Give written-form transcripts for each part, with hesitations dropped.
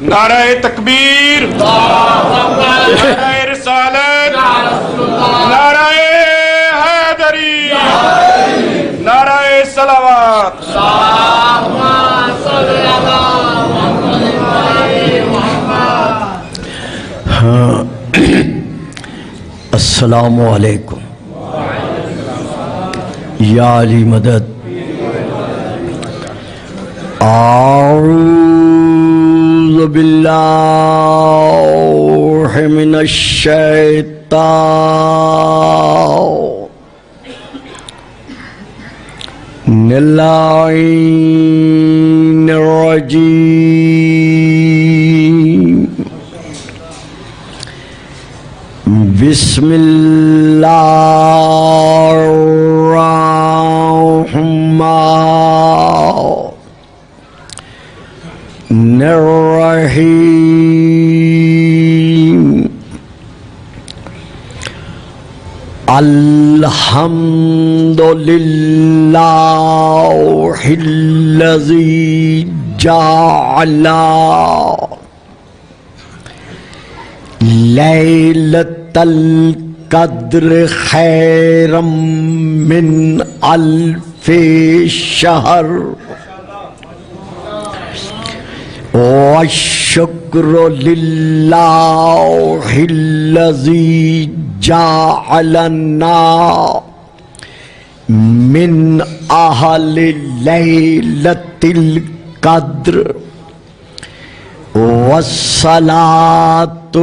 نعرہ تکبیر، نعرہ رسالت، نعرہ حیدری، نعرہ صلوات۔ السلام علیکم یا علی مدد۔ اعوذ باللہ من الشیطان اللعین الرجیم۔ بسم اللہ الرحمن الرحیم۔ الحمد للہ الذی جعل لیلۃ القدر خیرا من الف شہر، والشکر للہ الذی جعلنا من اہل لیلۃ القدر، والصلاة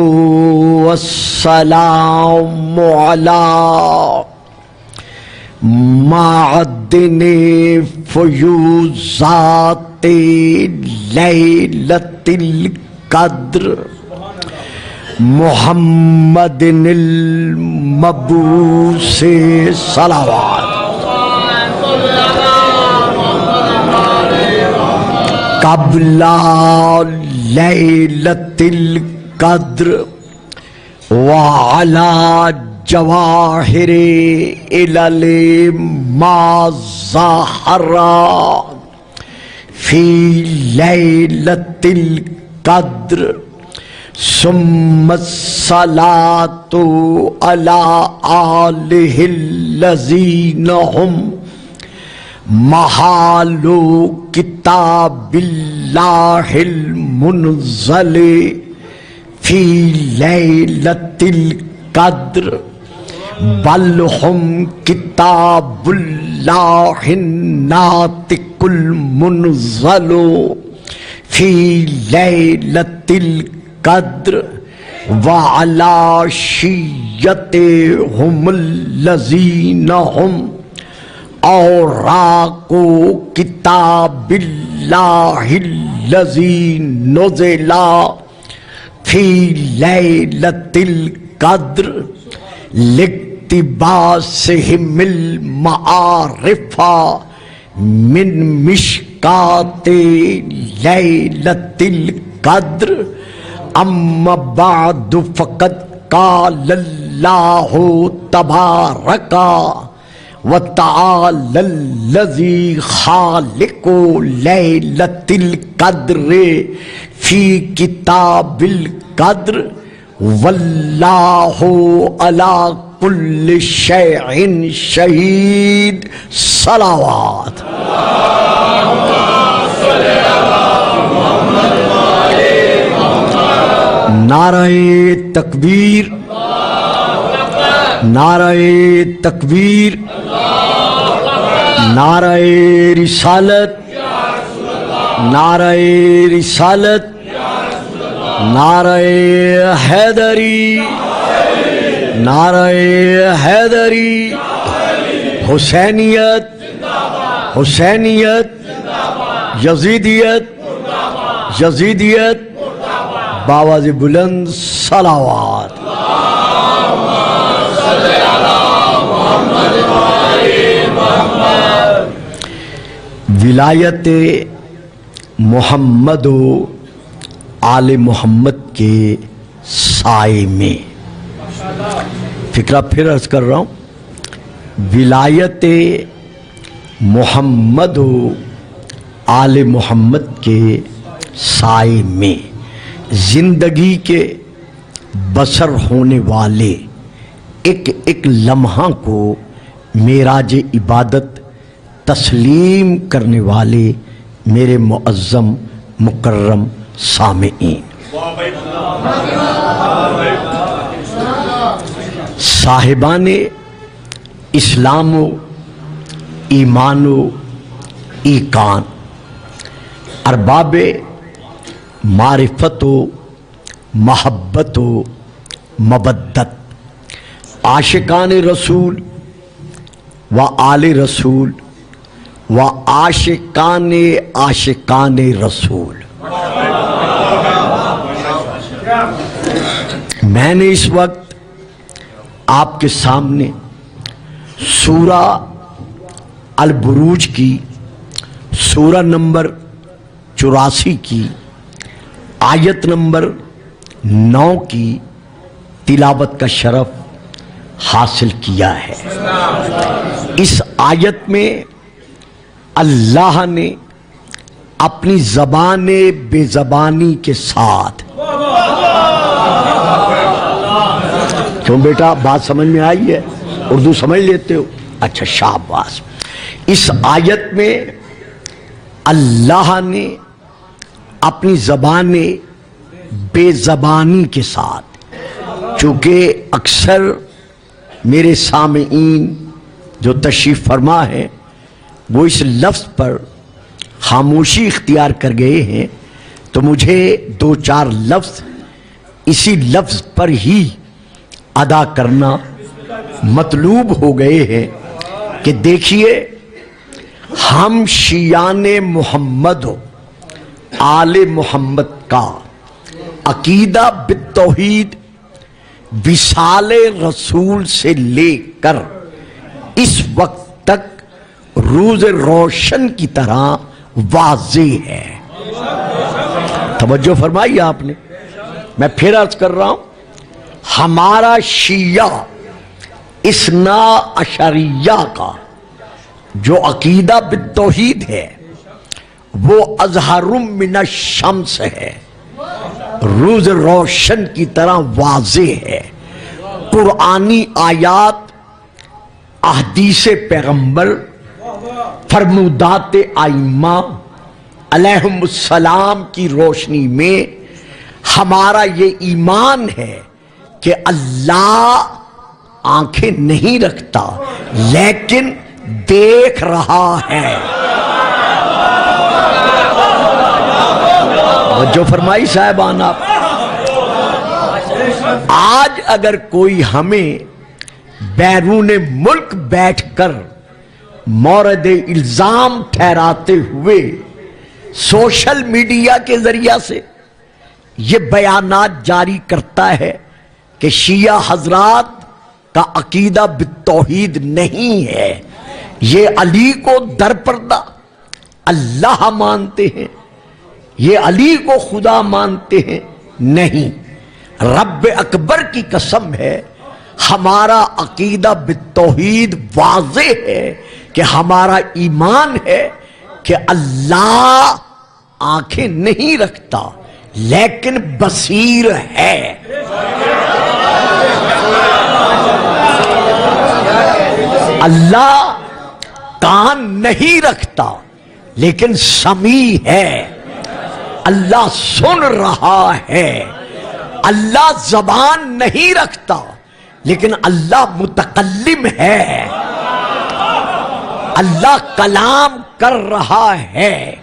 والسلام علی معدن فیوزات لیلۃ القدر محمد المبعوث صلوات۔ قبل لیلۃ القدر وعلی جواہر علل ما ظہر فی لیلۃ القدر، ثم الصلاۃ علی آلہ الذین ہم محال کتاب اللہ المنزل فی لیلۃ القدر، بل ہم کتاب اللہ الناطق المنزل فی لیلۃ القدر، وعلی شیعتہم الذین ہم اوراق کتاب اللہ الذی نزل فی لیلۃ القدر، لاقتباسہم المعارف من مشکات لیلۃ القدر۔ اما بعد فقد قال اللہ تبارک وتعالی الذی خالق لیلۃ القدر فی کتاب القدر، واللہ علی کل شیء شہید۔ صلوات۔ نعرہ تکبیر، نعرہ تکبیر، نعرہ رسالت، نعرہ رسالت، نعرہ حیدری، نعرہ حیدری، حسینیت، حسینیت، یزیدیت، یزیدیت، باواز بلند صلوات۔ ولایت محمد و آل محمد کے سائے میں، فکرہ پھر عرض کر رہا ہوں، ولایت محمد و آل محمد کے سائے میں، زندگی کے بسر ہونے والے ایک ایک لمحہ کو معراج عبادت تسلیم کرنے والے میرے معظم مکرم سامعین، صاحبان اسلام و ایمان و ایقان، ارباب معرفت و محبت و مودت، عاشقان رسول و آل رسول و عاشقان رسول، میں نے اس وقت آپ کے سامنے سورہ البروج کی سورہ نمبر 84 کی آیت نمبر 9 کی تلاوت کا شرف حاصل کیا ہے۔ اس آیت میں اللہ نے اپنی زبان بے زبانی کے ساتھ، کیوں بیٹا بات سمجھ میں آئی ہے؟ اردو سمجھ لیتے ہو؟ اچھا شاباش۔ اس آیت میں اللہ نے اپنی زبان بے زبانی کے ساتھ، چونکہ اکثر میرے سامعین جو تشریف فرما ہے وہ اس لفظ پر خاموشی اختیار کر گئے ہیں، تو مجھے 2-4 لفظ اسی لفظ پر ہی ادا کرنا مطلوب ہو گئے ہیں کہ دیکھیے، ہم شیعان محمد و آل محمد کا عقیدہ بالتوحید وصال رسول سے لے کر اس وقت تک روز روشن کی طرح واضح ہے۔ توجہ فرمائی آپ نے، میں پھر عرض کر رہا ہوں، ہمارا شیعہ اثنا عشریہ کا جو عقیدہ بالتوحید ہے وہ اظہر من الشمس ہے، روز روشن کی طرح واضح ہے۔ قرآنی آیات، احادیث پیغمبر، فرمودات ائمہ علیہم السلام کی روشنی میں ہمارا یہ ایمان ہے کہ اللہ آنکھیں نہیں رکھتا لیکن دیکھ رہا ہے۔ جو فرمائی صاحبان آپ، آج اگر کوئی ہمیں بیرون ملک بیٹھ کر مورد الزام ٹھہراتے ہوئے سوشل میڈیا کے ذریعہ سے یہ بیانات جاری کرتا ہے کہ شیعہ حضرات کا عقیدہ بالتوحید نہیں ہے، یہ علی کو در پردہ اللہ مانتے ہیں، یہ علی کو خدا مانتے ہیں، نہیں، رب اکبر کی قسم ہے ہمارا عقیدہ بالتوحید واضح ہے کہ ہمارا ایمان ہے کہ اللہ آنکھیں نہیں رکھتا لیکن بصیر ہے۔ اللہ کان نہیں رکھتا لیکن سمیع ہے، اللہ سن رہا ہے۔ اللہ زبان نہیں رکھتا لیکن اللہ متکلم ہے، اللہ کلام کر رہا ہے۔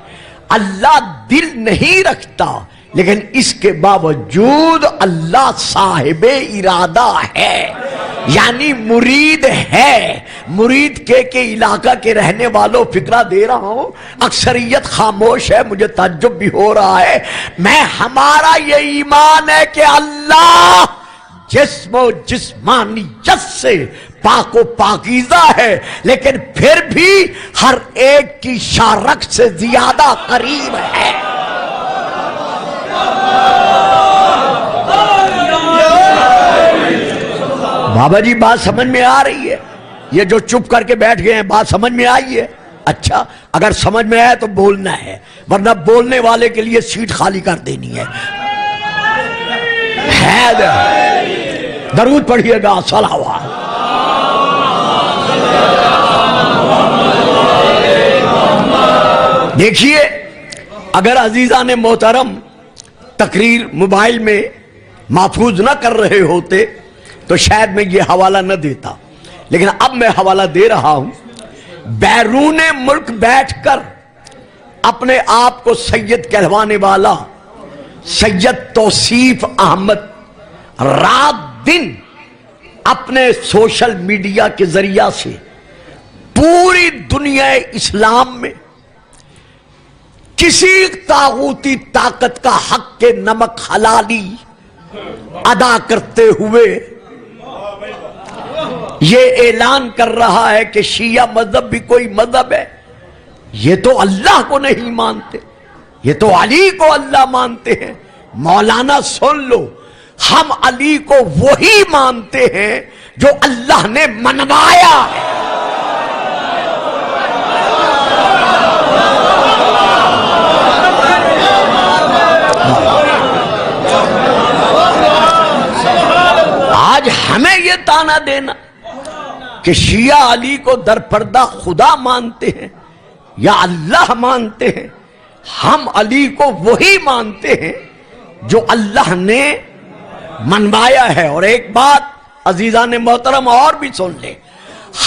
اللہ دل نہیں رکھتا لیکن اس کے باوجود اللہ صاحب ارادہ ہے، یعنی مرید ہے۔ مرید کے علاقہ کے رہنے والوں فکرہ دے رہا ہوں، اکثریت خاموش ہے، مجھے تعجب بھی ہو رہا ہے۔ ہمارا یہ ایمان ہے کہ اللہ جسم و جسمانیت سے پاک و پاکیزہ ہے، لیکن پھر بھی ہر ایک کی شارک سے زیادہ قریب ہے۔ بابا جی بات سمجھ میں آ رہی ہے؟ یہ جو چپ کر کے بیٹھ گئے ہیں بات سمجھ میں آئی ہے؟ اچھا، اگر سمجھ میں آئے تو بولنا ہے، ورنہ بولنے والے کے لیے سیٹ خالی کر دینی ہے۔ حیدر، درود پڑھیے گا، صلوات۔ دیکھیے اگر عزیزان محترم تقریر موبائل میں محفوظ نہ کر رہے ہوتے تو شاید میں یہ حوالہ نہ دیتا، لیکن اب میں حوالہ دے رہا ہوں۔ بیرون ملک بیٹھ کر اپنے آپ کو سید کہلوانے والا سید توصیف احمد رات دن اپنے سوشل میڈیا کے ذریعہ سے پوری دنیا اسلام میں کسی طاغوتی طاقت کا حق کے نمک حلالی ادا کرتے ہوئے یہ اعلان کر رہا ہے کہ شیعہ مذہب بھی کوئی مذہب ہے، یہ تو اللہ کو نہیں مانتے، یہ تو علی کو اللہ مانتے ہیں۔ مولانا سن لو، ہم علی کو وہی مانتے ہیں جو اللہ نے منوایا ہے۔ آج ہمیں یہ تانا دینا کہ شیعہ علی کو در پردہ خدا مانتے ہیں یا اللہ مانتے ہیں، ہم علی کو وہی مانتے ہیں جو اللہ نے منوایا ہے۔ اور ایک بات عزیزان محترم اور بھی سن لیں،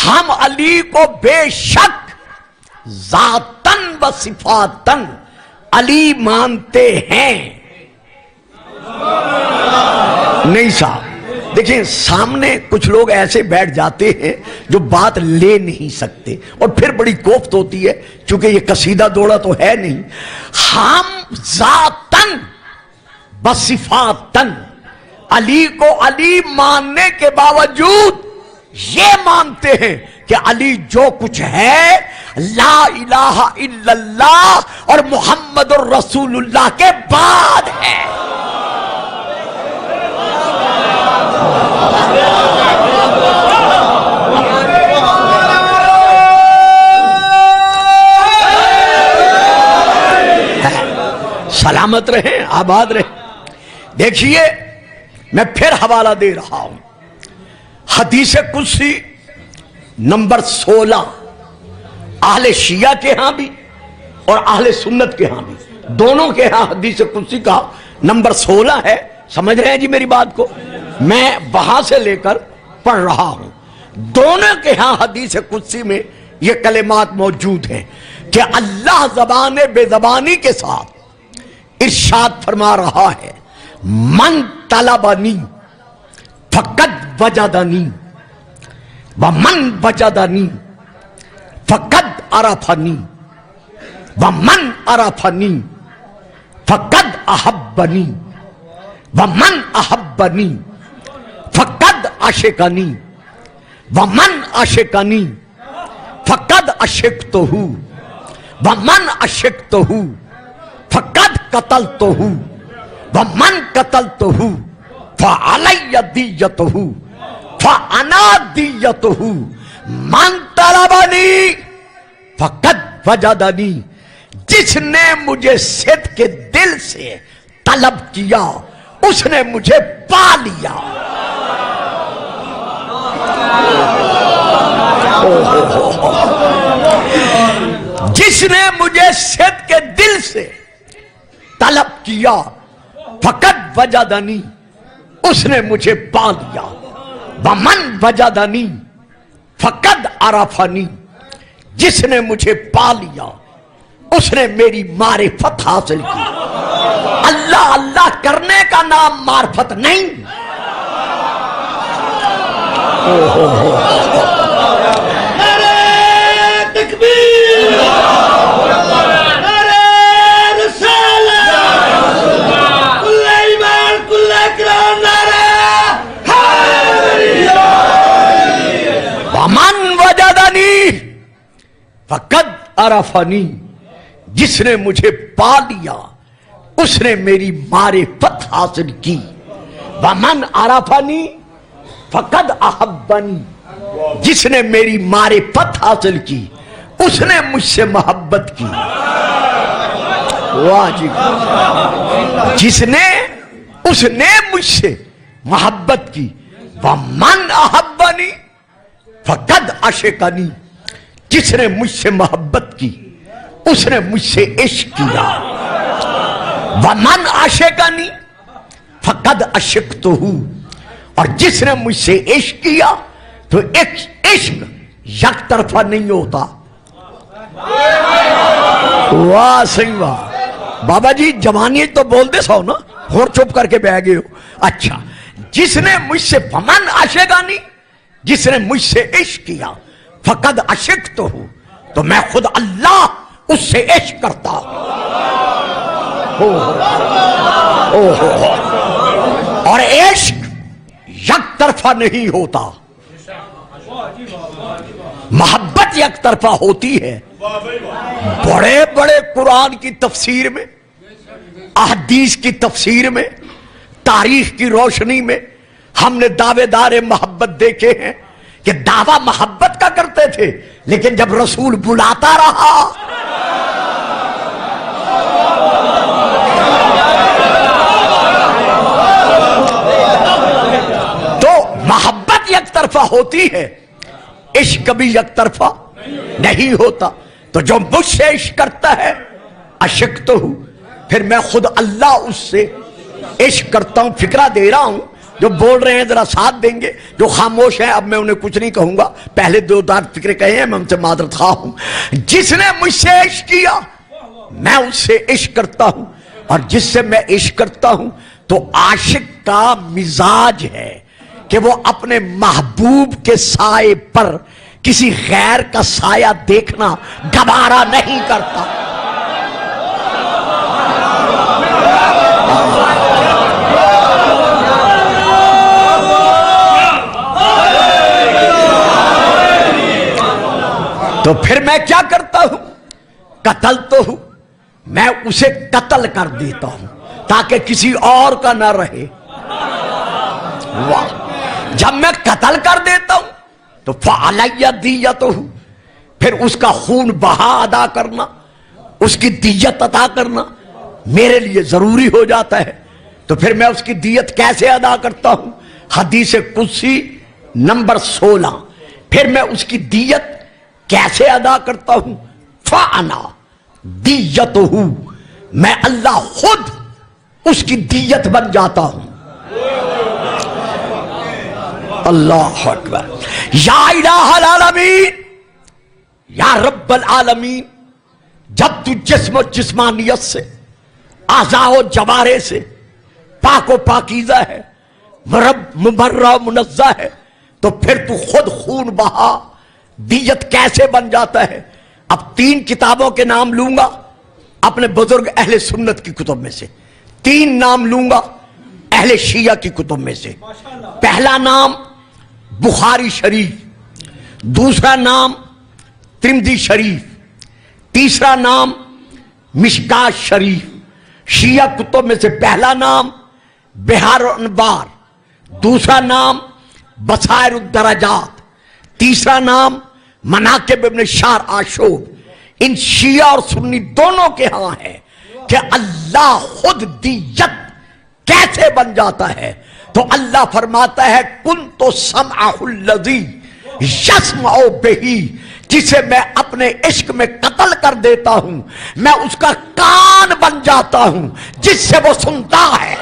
ہم علی کو بے شک ذاتن و صفاتن علی مانتے ہیں۔ نہیں صاحب، دیکھیں سامنے کچھ لوگ ایسے بیٹھ جاتے ہیں جو بات لے نہیں سکتے اور پھر بڑی کوفت ہوتی ہے، چونکہ یہ قصیدہ دوڑا تو ہے نہیں۔ ہم ذاتن بصفاتن علی کو علی ماننے کے باوجود یہ مانتے ہیں کہ علی جو کچھ ہے لا الہ الا اللہ اور محمد الرسول اللہ کے بعد ہے۔ سلامت رہیں، آباد رہیں۔ دیکھیے میں پھر حوالہ دے رہا ہوں، حدیث قدسی نمبر 16 اہل شیعہ کے ہاں بھی اور اہل سنت کے ہاں بھی، دونوں کے ہاں حدیث قدسی کا نمبر 16 ہے۔ سمجھ رہے ہیں جی میری بات کو؟ میں وہاں سے لے کر پڑھ رہا ہوں، دونوں کے ہاں حدیث قدسی میں یہ کلمات موجود ہیں کہ اللہ زبان بے زبانی کے ساتھ ارشاد فرما رہا ہے، من طلبنی فقد وجدنی ومن وجدنی فقد عرفنی ومن عرفنی فقد احبنی ومن احبنی فقد عشقنی ومن عشقنی فقد عشقتہ ومن عشقتہ فقد قتلتہ ومن قتلتہ فعلی دیتہ فانا دیتہ من طلبنی فقد وجدنی، جس نے مجھے صدق کے دل سے طلب کیا اس نے مجھے پا لیا۔ جس نے مجھے صدق کے دل سے طلب کیا فقد وجدنی، اس نے مجھے پا لیا۔ ومن وجدنی فقد عرفنی، جس نے مجھے پا لیا اس نے میری معرفت حاصل کی۔ اللہ اللہ کرنے کا نام معرفت نہیں۔ نعرہ تکبیر، نعرہ رسالت، کل ایمان کل اکرام، نعرہ حیدری۔ ومن وجدنی فقد عرفنی، جس نے مجھے پا لیا اس نے میری معرفت حاصل کی۔ ومن عرفنی فقد احبنی، جس نے میری معرفت حاصل کی اس نے مجھ سے محبت کی۔ واہ جی، اس نے مجھ سے محبت کی، وَمَنْ أَحَبَّنِي فَقَدْ عَشِقَنِي، جس نے مجھ سے محبت کی اس نے مجھ سے عشق کیا، وَمَنْ عَشِقَنِي فَقَدْ عَشِقْتُهُ، اور جس نے مجھ سے عشق کیا تو عشق یک طرفہ نہیں ہوتا۔ واہ صحیح واہ، بابا جی جوانی تو بول دے سو نا، اور چپ کر کے بیٹھ گئے ہو۔ اچھا، جس نے مجھ سے ومن عاشقانی، جس نے مجھ سے عشق کیا، فقد عشقتہ، تو میں خود اللہ اس سے عشق کرتا ہوں۔ اور عشق یک طرفہ نہیں ہوتا، محبت یک طرفہ ہوتی ہے۔ بڑے بڑے قرآن کی تفسیر میں، احادیث کی تفسیر میں، تاریخ کی روشنی میں ہم نے دعوے دار محبت دیکھے ہیں کہ دعویٰ محبت کا کرتے تھے، لیکن جب رسول بلاتا رہا تو محبت یک طرفہ ہوتی ہے، عشق کبھی یک طرفہ نہیں ہوتا۔ تو جو مجھ سے عشق کرتا ہے عشقتہ، پھر میں خود اللہ اس سے عشق کرتا ہوں۔ فکرہ دے رہا ہوں، جو بول رہے ہیں ذرا ساتھ دیں گے، جو خاموش ہیں اب میں انہیں کچھ نہیں کہوں گا، پہلے دو دار فکرے کہے ہیں، میں ان سے معذرت خواہ ہوں۔ جس نے مجھ سے عشق کیا میں اس سے عشق کرتا ہوں، اور جس سے میں عشق کرتا ہوں تو عاشق کا مزاج ہے کہ وہ اپنے محبوب کے سائے پر کسی غیر کا سایہ دیکھنا گوارا نہیں کرتا۔ تو پھر میں کیا کرتا ہوں؟ قتل تو ہوں، میں اسے قتل کر دیتا ہوں تاکہ کسی اور کا نہ رہے۔ واہ، جب میں قتل کر دیتا ہوں تو فعلیہ دیتہ، پھر اس کا خون بہا ادا کرنا، اس کی دیت عطا کرنا میرے لیے ضروری ہو جاتا ہے۔ تو پھر میں اس کی دیت کیسے ادا کرتا ہوں؟ حدیث قدسی نمبر 16، پھر میں اس کی دیت کیسے ادا کرتا ہوں؟ فانا دیتہ، میں اللہ خود اس کی دیت بن جاتا ہوں۔ اللہ اکبر، یا الہ العالمین، یا رب العالمین، جب تو جسم و جسمانیت سے، اعضاء و جوارح سے پاک و پاکیزہ ہے، مبرہ و منزہ ہے، تو پھر تو خود خون بہا دیت کیسے بن جاتا ہے؟ اب 3 کتابوں کے نام لوں گا اپنے بزرگ اہل سنت کی کتب میں سے، 3 نام لوں گا اہل شیعہ کی کتب میں سے۔ پہلا نام بخاری شریف، دوسرا نام ترمذی شریف، تیسرا نام مشکات شریف۔ شیعہ کتب میں سے پہلا نام بہار الانوار، دوسرا نام بصائر الدرجات، تیسرا نام مناقب ابن شار عاشور۔ ان شیعہ اور سنی دونوں کے ہاں ہے کہ اللہ خود دیت کیسے بن جاتا ہے؟ تو اللہ فرماتا ہے کنت سمعہ الذی یسمع بہ، جسے میں اپنے عشق میں قتل کر دیتا ہوں میں اس کا کان بن جاتا ہوں جس سے وہ سنتا ہے۔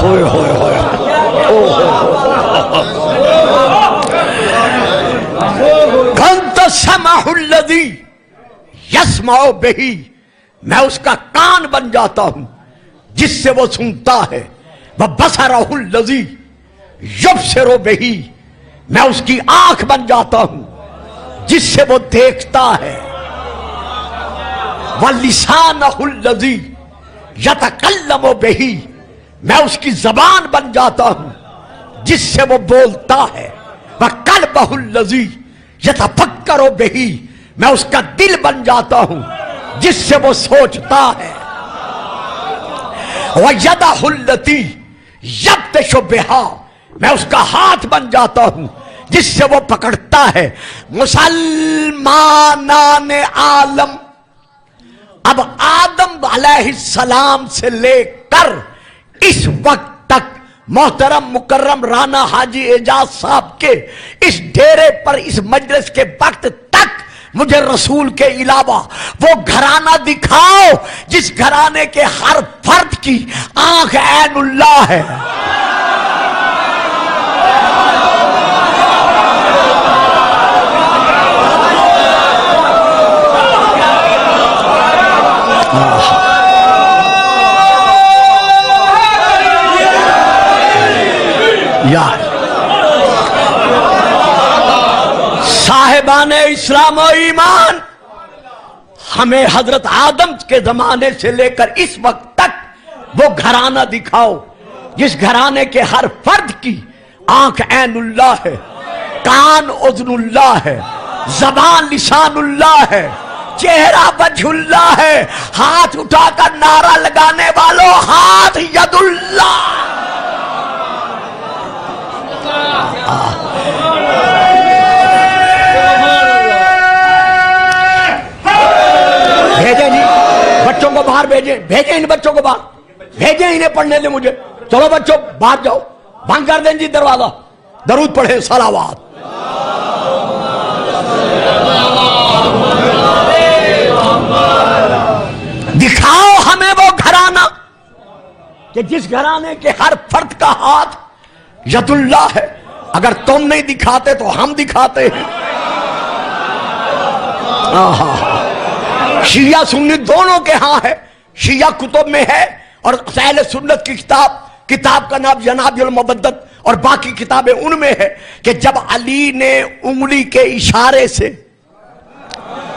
ہوئے ہوئے ہوئے، کنت سمعہ الذی یسمع بہ، میں اس کا کان بن جاتا ہوں جس سے وہ سنتا ہے۔ وبصرہ الذی یبصر بہ، میں اس کی آنکھ بن جاتا ہوں جس سے وہ دیکھتا ہے۔ وَلِسَانَهُ الَّذِي يَتَكَلَّمُ بِهِ، میں اس کی زبان بن جاتا ہوں جس سے وہ بولتا ہے۔ وَقَلْبَهُ الَّذِي يَتَفَكَّرُ بِهِ، میں اس کا دل بن جاتا ہوں جس سے وہ سوچتا ہے۔ وَيَدَهُ الَّتِي يَبْطِشُ بِهَا، میں اس کا ہاتھ بن جاتا ہوں جس سے وہ پکڑتا ہے۔ مسلمانان عالم، اب آدم علیہ السلام سے لے کر اس وقت تک محترم مکرم رانا حاجی اعجاز صاحب کے اس ڈیرے پر اس مجلس کے وقت تک مجھے رسول کے علاوہ وہ گھرانہ دکھاؤ جس گھرانے کے ہر فرد کی آنکھ عین اللہ ہے. یار صاحبان اسلام و ایمان، ہمیں حضرت آدم کے زمانے سے لے کر اس وقت تک وہ گھرانہ دکھاؤ جس گھرانے کے ہر فرد کی آنکھ عین اللہ ہے، کان اذن اللہ ہے، زبان لسان اللہ ہے، چہرہ وجہ اللہ ہے، ہاتھ اٹھا کر نعرہ لگانے والوں ہاتھ ید اللہ. بھیجیں جی بچوں کو باہر، بھیجیں ان بچوں کو باہر، بھیجیں انہیں پڑھنے دیں مجھے. چلو بچوں باہر جاؤ، بند کر دیں جی دروازہ. درود پڑھیں، صلوات. دکھاؤ ہمیں وہ گھرانہ کہ جس گھرانے کے ہر فرد کا ہاتھ ید اللہ ہے. اگر تم نہیں دکھاتے تو ہم دکھاتے ہیں. شیعہ سنی دونوں کے ہاں ہے، شیعہ کتب میں ہے اور اہل سنت کی کتاب کا نام جناب المبدد اور باقی کتابیں ان میں ہے کہ جب علی نے انگلی کے اشارے سے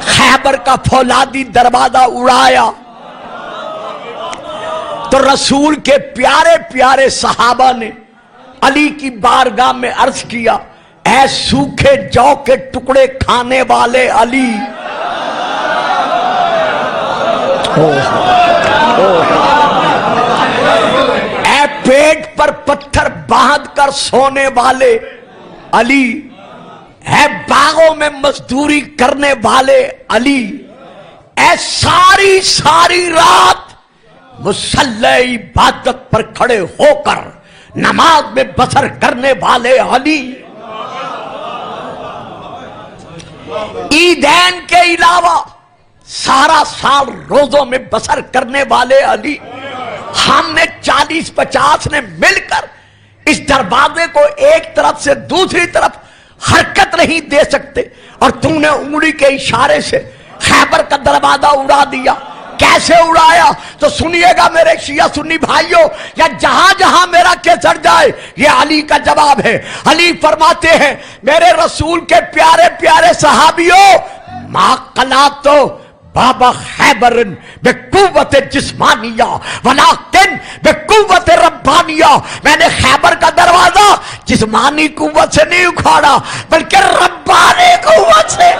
خیبر کا فولادی دروازہ اڑایا تو رسول کے پیارے پیارے صحابہ نے علی کی بارگاہ میں عرض کیا، اے سوکھے جو کے ٹکڑے کھانے والے علی. اے پیٹ پر پتھر باندھ کر سونے والے علی، اے باغوں میں مزدوری کرنے والے علی، اے ساری ساری رات مصلی عبادت پر کھڑے ہو کر نماز میں بسر کرنے والے علی، عیدین کے علاوہ سارا سال روزوں میں بسر کرنے والے علی. ہم نے 40-50 نے مل کر اس دروازے کو ایک طرف سے دوسری طرف حرکت نہیں دے سکتے اور تم نے انگلی کے اشارے سے خیبر کا دروازہ اڑا دیا. کیسے اڑایا تو سنیے گا میرے شیعہ سنی بھائیوں، یا جہاں جہاں میرا کیسر جائے یہ علی کا جواب ہے. علی فرماتے ہیں میرے رسول کے پیارے پیارے صحابیوں، ما قلاتو بابا خیبر بقوت جسمانیہ ولیکن بقوت ربانیہ. میں نے خیبر کا دروازہ جسمانی قوت سے نہیں اکھاڑا بلکہ ربانی قوت سے.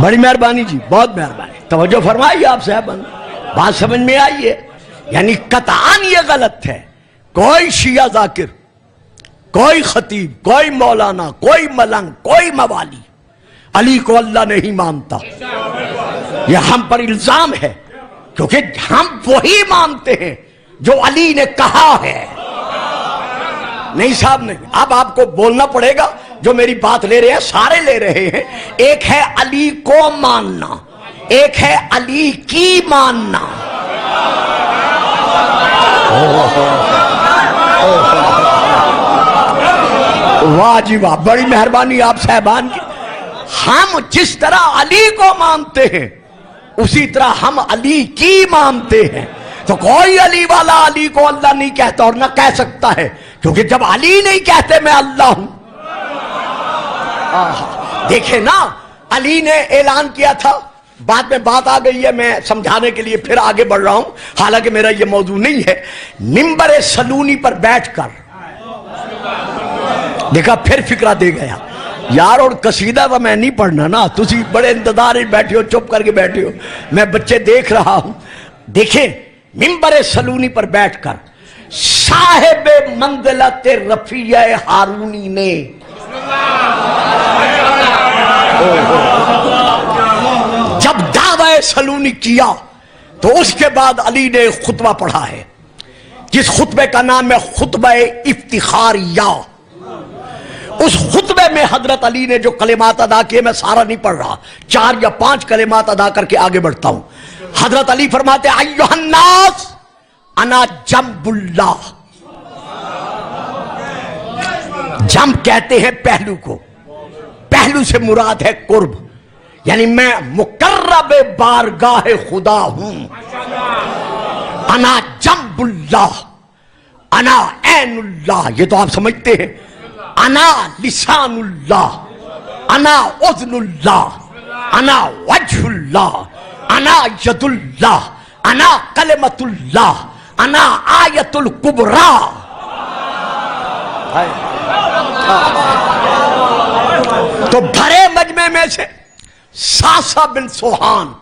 بڑی مہربانی جی، بہت مہربانی. توجہ فرمائیے آپ صاحبان، بات سمجھ میں آئی ہے. یعنی قطعاً یہ غلط ہے. کوئی شیعہ ذاکر، کوئی خطیب، کوئی مولانا، کوئی ملنگ، کوئی موالی علی کو اللہ نہیں مانتا. یہ ہم پر الزام ہے کیونکہ ہم وہی مانتے ہیں جو علی نے کہا ہے. نہیں صاحب نہیں، اب آپ کو بولنا پڑے گا. جو میری بات لے رہے ہیں سارے لے رہے ہیں. ایک ہے علی کو ماننا، ایک ہے علی کی ماننا. واہ جی واہ، بڑی مہربانی آپ صاحبان کی. ہم جس طرح علی کو مانتے ہیں اسی طرح ہم علی کی مانتے ہیں. تو کوئی علی والا علی کو اللہ نہیں کہتا اور نہ کہہ سکتا ہے، کیونکہ جب علی نہیں کہتے میں اللہ ہوں. دیکھیں نا، علی نے اعلان کیا تھا، بعد میں بات آ گئی ہے، میں سمجھانے کے لیے پھر آگے بڑھ رہا ہوں، حالانکہ میرا یہ موضوع نہیں ہے. منبر سلونی پر بیٹھ کر دیکھا، پھر فکرہ دے گیا یار. اور قصیدہ تو میں نہیں پڑھنا نا، تسی بڑے انتظار بیٹھے ہو، چپ کر کے بیٹھے ہو، میں بچے دیکھ رہا ہوں. دیکھیں، منبر سلونی پر بیٹھ کر صاحب منزلت رفیع ہارونی نے جب دعوی سلونی کیا تو اس کے بعد علی نے ایک خطبہ پڑھا ہے جس خطبے کا نام ہے خطبہ افتخاریہ. اس خطبے میں حضرت علی نے جو کلمات ادا کیے، میں سارا نہیں پڑھ رہا، 4 یا 5 کلمات ادا کر کے آگے بڑھتا ہوں. حضرت علی فرماتے ہیں ایھا الناس انا جنب اللہ. جنب کہتے ہیں پہلو کو، پہلو سے مراد ہے قرب، یعنی میں مقرب بارگاہ خدا ہوں. انا جنب اللہ، انا عین اللہ، یہ تو آپ سمجھتے ہیں. انا لسان اللہ، انا اذن اللہ، انا وجہ اللہ، انا ید اللہ، انا کلمۃ اللہ، انا آیت الکبریٰ. تو بھرے مجمع میں سے ساسا بن سوہان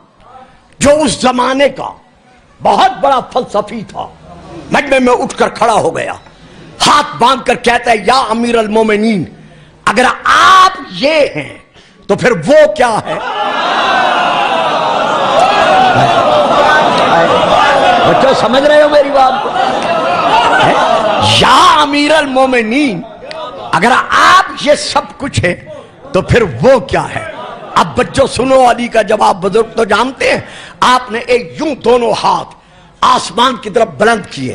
جو اس زمانے کا بہت بڑا فلسفی تھا، مجمع میں اٹھ کر کھڑا ہو گیا، ہاتھ باندھ کر کہتا ہے یا امیر المومنین، اگر آپ یہ ہیں تو پھر وہ کیا ہے؟ بچوں سمجھ رہے ہو میری بات کو؟ یا امیر المومنین، اگر آپ یہ سب کچھ ہیں تو پھر وہ کیا ہے؟ اب بچوں سنو علی کا جواب. بزرگ تو جانتے ہیں، آپ نے ایک یوں دونوں ہاتھ آسمان کی طرف بلند کیے،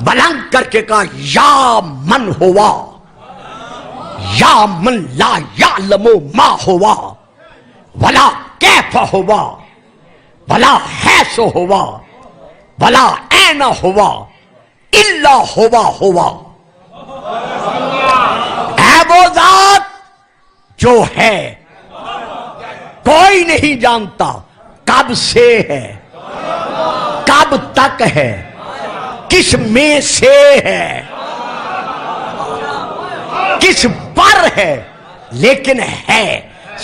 بلند کر کے کہا یا من ہوا، یا من لا یعلم ما ہوا ولا کیف ہوا ولا حیث ہوا ولا این ہوا الا ہوا ہوا. اے وہ ذات جو ہے کوئی نہیں جانتا کب سے ہے، کب تک ہے، کس میں سے ہے، کس پر ہے، لیکن ہے.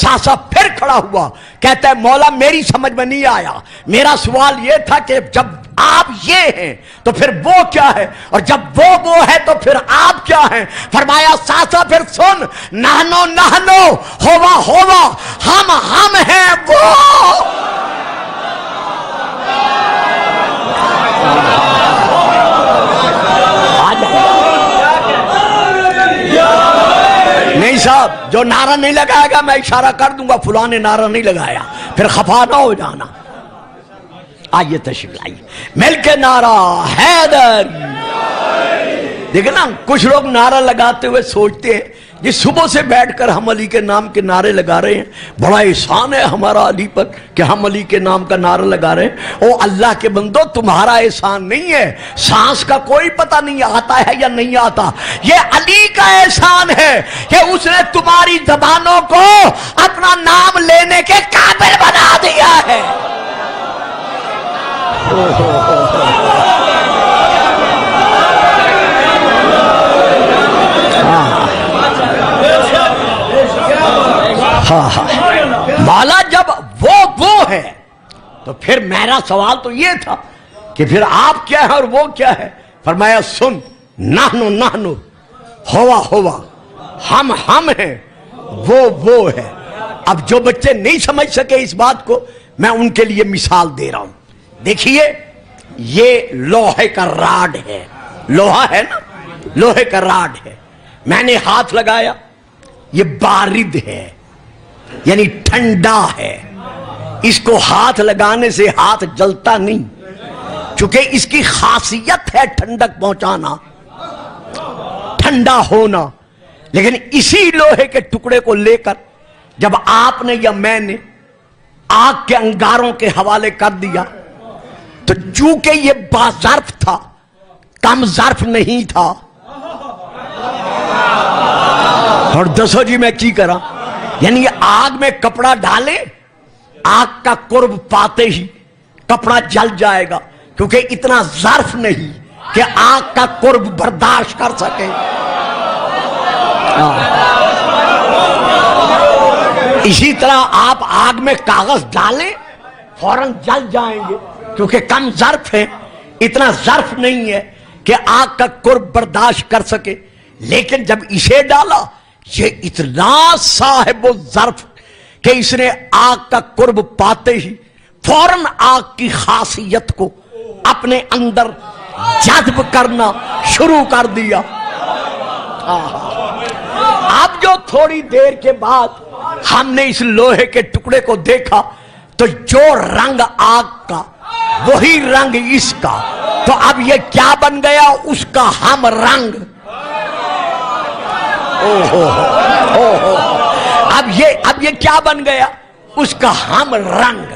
ساسا پھر کھڑا ہوا، کہتا ہے مولا میری سمجھ میں نہیں آیا، میرا سوال یہ تھا کہ جب آپ یہ ہیں تو پھر وہ کیا ہے، اور جب وہ ہے تو پھر آپ کیا ہیں؟ فرمایا ساسا پھر سن، نہنو نہنو ہوا ہوا، ہم ہیں وہ. نہیں صاحب، جو نعرہ نہیں لگائے گا میں اشارہ کر دوں گا فلاں نے نعرہ نہیں لگایا، پھر خفا نہ ہو جانا. آئیے تشریف لائیے، مل کے نعرہ حیدر. دیکھیں نا کچھ لوگ نعرہ لگاتے ہوئے سوچتے ہیں جی صبح سے بیٹھ کر ہم علی کے نام کے نعرے لگا رہے ہیں، بڑا احسان ہے ہمارا علی پر کہ ہم علی کے نام کا نعرہ لگا رہے ہیں. او اللہ کے بندو، تمہارا احسان نہیں ہے، سانس کا کوئی پتہ نہیں آتا ہے یا نہیں آتا، یہ علی کا احسان ہے کہ اس نے تمہاری زبانوں کو اپنا نام لینے کے قابل بنا دیا ہے. مولا جب وہ ہے تو پھر میرا سوال تو یہ تھا کہ پھر آپ کیا ہے اور وہ کیا ہے؟ فرمایا سن، نحنو نحنو ہوا ہوا، ہم ہیں، وہ ہے. اب جو بچے نہیں سمجھ سکے اس بات کو میں ان کے لیے مثال دے رہا ہوں. دیکھیے یہ لوہے کا راڈ ہے، لوہا ہے نا، لوہے کا راڈ ہے، میں نے ہاتھ لگایا، یہ بارد ہے یعنی ٹھنڈا ہے. اس کو ہاتھ لگانے سے ہاتھ جلتا نہیں، چونکہ اس کی خاصیت ہے ٹھنڈک پہنچانا، ٹھنڈا ہونا. لیکن اسی لوہے کے ٹکڑے کو لے کر جب آپ نے یا میں نے آگ کے انگاروں کے حوالے کر دیا تو چونکہ یہ باظرف تھا، کم ظرف نہیں تھا. اور دسو جی میں کی کرا؟ یعنی آگ میں کپڑا ڈالے، آگ کا قرب پاتے ہی کپڑا جل جائے گا، کیونکہ اتنا ظرف نہیں کہ آگ کا قرب برداشت کر سکے. اسی طرح آپ آگ میں کاغذ ڈالیں فوراً جل جائیں گے، کیونکہ کم ظرف ہے، اتنا ظرف نہیں ہے کہ آگ کا قرب برداشت کر سکے، لیکن جب اسے ڈالا یہ اتنا صاحب الظرف کہ اس نے آگ کا قرب پاتے ہی فوراً آگ کی خاصیت کو اپنے اندر جذب کرنا شروع کر دیا۔ اب جو تھوڑی دیر کے بعد ہم نے اس لوہے کے ٹکڑے کو دیکھا تو جو رنگ آگ کا وہی رنگ اس کا، تو اب یہ کیا بن گیا؟ اس کا ہم رنگ۔ اب یہ کیا بن گیا؟ اس کا ہم رنگ۔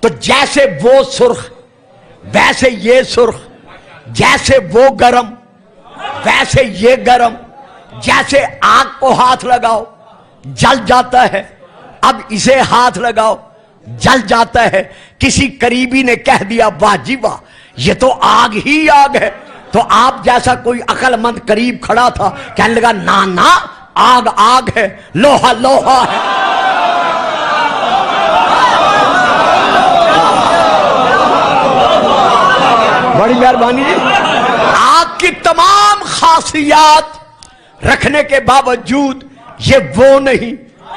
تو جیسے وہ سرخ ویسے یہ سرخ، جیسے وہ گرم ویسے یہ گرم، جیسے آگ کو ہاتھ لگاؤ جل جاتا ہے، اب اسے ہاتھ لگاؤ جل جاتا ہے۔ کسی قریبی نے کہہ دیا واہ جی واہ، یہ تو آگ ہی آگ ہے، تو آپ جیسا کوئی عقل مند قریب کھڑا تھا کہنے لگا نا آگ آگ ہے، لوہا لوہا ہے۔ بڑی مہربانی جی۔ آگ کی تمام خاصیات رکھنے کے باوجود یہ وہ نہیں،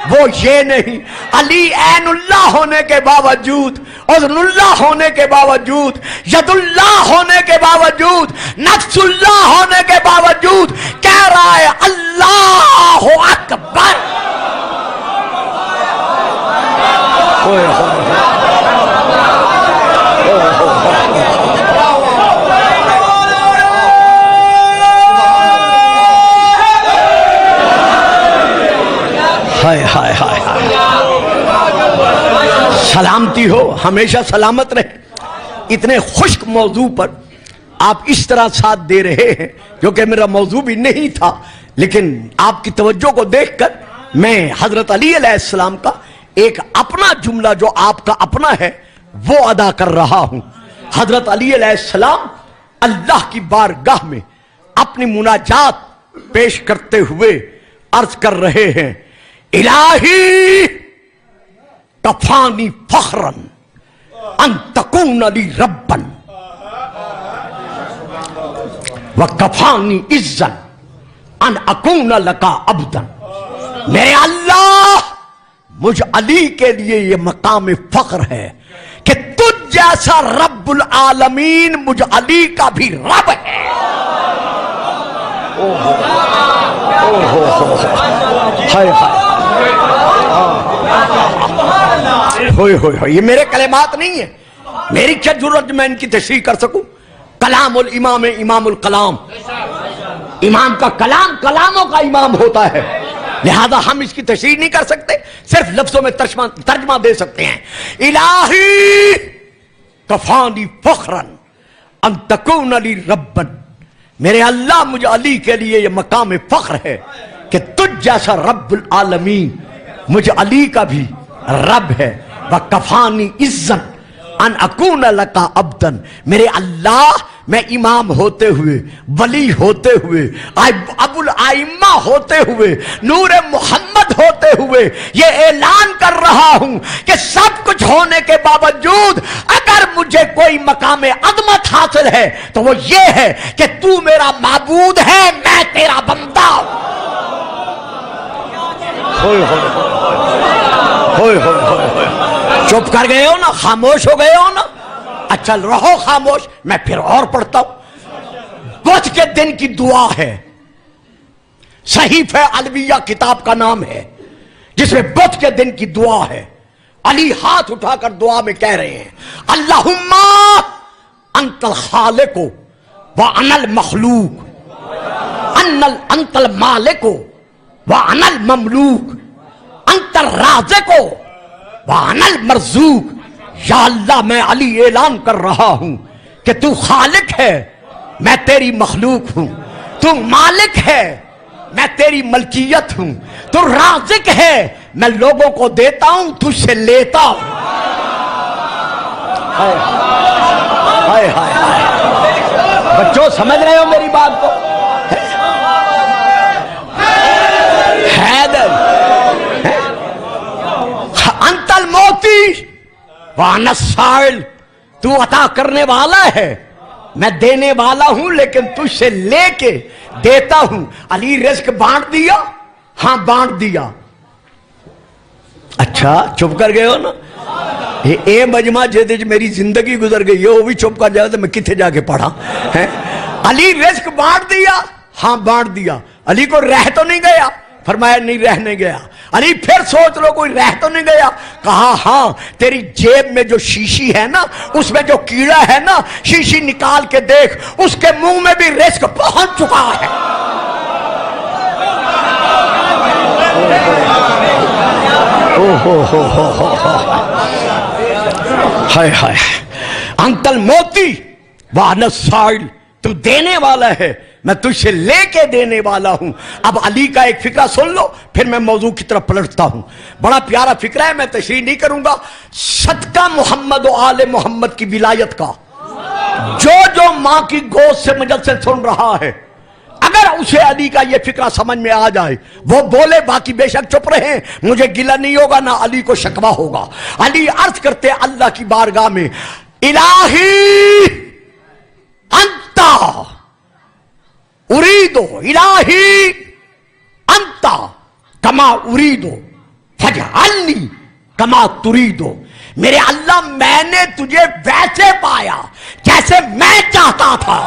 وہ یہ نہیں، علی عین اللہ ہونے کے باوجود، اذن اللہ ہونے کے باوجود، ید اللہ ہونے کے باوجود، نفس اللہ ہونے کے باوجود کہہ رہا ہے اللہ اکبر۔ ہائے ہائے ہائے ہائے، سلامتی ہو، ہمیشہ سلامت رہے۔ اتنے خشک موضوع پر آپ اس طرح ساتھ دے رہے ہیں، جو کہ میرا موضوع بھی نہیں تھا، لیکن آپ کی توجہ کو دیکھ کر میں حضرت علی علیہ السلام کا ایک اپنا جملہ جو آپ کا اپنا ہے وہ ادا کر رہا ہوں۔ حضرت علی علیہ السلام اللہ کی بارگاہ میں اپنی مناجات پیش کرتے ہوئے عرض کر رہے ہیں الہی کفانی فخرن ان تکون لی ربن وکفانی عزن ان اکون لکا عبدن۔ میرے اللہ، مجھ علی کے لیے یہ مقام فخر ہے کہ تجھ جیسا رب العالمین مجھ علی کا بھی رب ہے۔ یہ میرے کلمات نہیں ہیں، میری کیا ضرورت میں ان کی تشریح کر سکوں؟ کلام الامام امام الکلام، امام کا کلام کلاموں کا امام ہوتا ہے، لہذا ہم اس کی تشریح نہیں کر سکتے، صرف لفظوں میں ترجمہ دے سکتے ہیں۔ الہی کفانی فخرن ان تکون لی ربن، میرے اللہ مجھے علی کے لیے یہ مقام فخر ہے کہ تجھ جیسا رب العالمین مجھے علی کا بھی رب ہے۔ وَكَفَانِي عِزًّا ان اکون لکا عبدن، میرے اللہ میں امام ہوتے ہوئے، ولی ہوتے ہوئے، ابو الائمہ ہوتے ہوئے، نور محمد ہوتے ہوئے یہ اعلان کر رہا ہوں کہ سب کچھ ہونے کے باوجود اگر مجھے کوئی مقام عظمت حاصل ہے تو وہ یہ ہے کہ تو میرا معبود ہے، میں تیرا بندہ ہوں۔ چپ کر گئے ہو نا، خاموش ہو گئے ہو نا، اچھا رہو خاموش، میں پھر اور پڑھتا ہوں۔ بدھ کے دن کی دعا ہے، صحیفہ الویہ کتاب کا نام ہے، جس میں بدھ کے دن کی دعا ہے۔ علی ہاتھ اٹھا کر دعا میں کہہ رہے ہیں اللہم انت الخالق وانا المخلوق، انت المالک وانا المملوک، انت الرازق وانا المرزوق۔ یا اللہ، میں علی اعلان کر رہا ہوں کہ تو خالق ہے، میں تیری مخلوق ہوں، تو مالک ہے، میں تیری ملکیت ہوں، تو رازق ہے، میں لوگوں کو دیتا ہوں، تجھ سے لیتا ہوں۔ ہائے ہائے ہائے، بچوں سمجھ رہے ہو میری بات کو؟ حیدر انت الموتی وانا السائل، تو عطا کرنے والا ہے میں دینے والا ہوں لیکن تجھ سے لے کے دیتا ہوں. علی رزق بانٹ دیا؟ ہاں بانٹ دیا. اچھا چپ کر گئے ہو نا. اے مجمع جے میری زندگی گزر گئی ہے وہ بھی چپ کر جائے تو میں کتنے جا کے پڑھا ہے. علی رزق بانٹ دیا؟ ہاں بانٹ دیا. علی کو رہ تو نہیں گیا؟ فرمایا نہیں رہنے گیا. علی پھر سوچ لو کوئی رہ تو نہیں گیا؟ کہا ہاں تیری جیب میں جو شیشی ہے نا اس میں جو کیڑا ہے نا شیشی نکال کے دیکھ اس کے منہ میں بھی رزق پہنچ چکا ہے. ہائے ہائے. انت الموتی وانا السائل. تو دینے والا ہے میں تجھ سے لے کے دینے والا ہوں. اب علی کا ایک فکرہ سن لو پھر میں موضوع کی طرف پلٹتا ہوں. بڑا پیارا فکرہ ہے میں تشریح نہیں کروں گا. صدقہ محمد و آل محمد کی ولایت کا جو ماں کی گود سے مجلس سے سن رہا ہے اگر اسے علی کا یہ فکرہ سمجھ میں آ جائے وہ بولے باقی بے شک چپ رہے. مجھے گلہ نہیں ہوگا نہ علی کو شکوہ ہوگا. علی عرض کرتے اللہ کی بارگاہ میں الہی انتا اریدو الہی انتا کما اریدو فجعلنی کما تریدو. میرے اللہ میں نے تجھے ویسے پایا جیسے میں چاہتا تھا.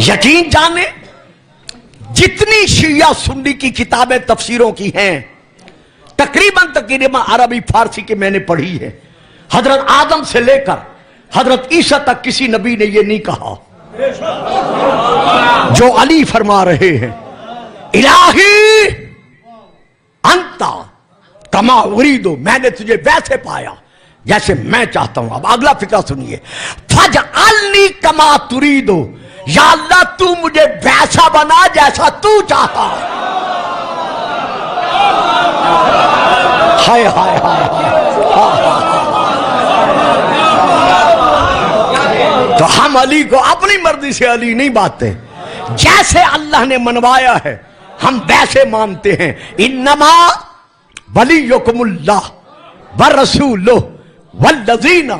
یقین جانے جتنی شیعہ سنی کی کتابیں تفسیروں کی ہیں تقریباً عربی فارسی کی میں نے پڑھی ہے. حضرت آدم سے لے کر حضرت عیسیٰ تک کسی نبی نے یہ نہیں کہا جو علی فرما رہے ہیں. الہی انتا کما اریدو میں نے تجھے ویسے پایا جیسے میں چاہتا ہوں. اب اگلا فکرہ سنیے. فجعلنی کما تریدو. یا اللہ تو مجھے ویسا بنا جیسا تو چاہتا. ہائے ہائے ہائے. تو ہم علی کو اپنی مرضی سے علی نہیں مانتے. جیسے اللہ نے منوایا ہے ہم ویسے مانتے ہیں. انما ولیکم اللہ ورسولہ والذین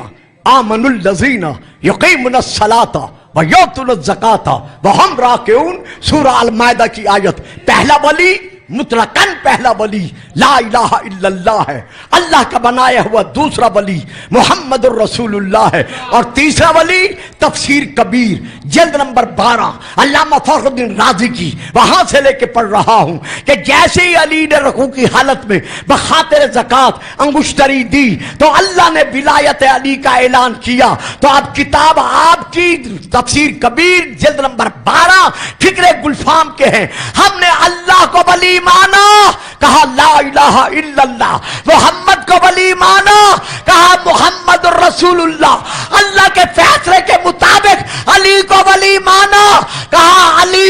آمنوا الذین یقیمون الصلاۃ ویؤتون الزکاۃ وہم راکعون. سورہ المائدہ کی آیت. پہلا ولی مطلقاً پہلا ولی لا الہ الا اللہ ہے اللہ کا بنایا ہوا. دوسرا ولی محمد الرسول اللہ ہے. اور تیسرا ولی تفسیر کبیر جلد نمبر 12 علامہ فخر الدین رازی کی وہاں سے لے کے پڑھ رہا ہوں کہ جیسے ہی علی نے رکوع کی حالت میں بخاطر زکوٰۃ انگشتری دی تو اللہ نے ولایت علی کا اعلان کیا. تو اب کتاب آپ کی تفسیر کبیر جلد نمبر 12 فکر گلفام کے ہیں. ہم نے اللہ کو ولی مانا کہا لا الہ الا اللہ. محمد کو ولی مانا کہا محمد الرسول اللہ. اللہ کے فیصلے کے مطابق علی کو ولی مانا کہا علی.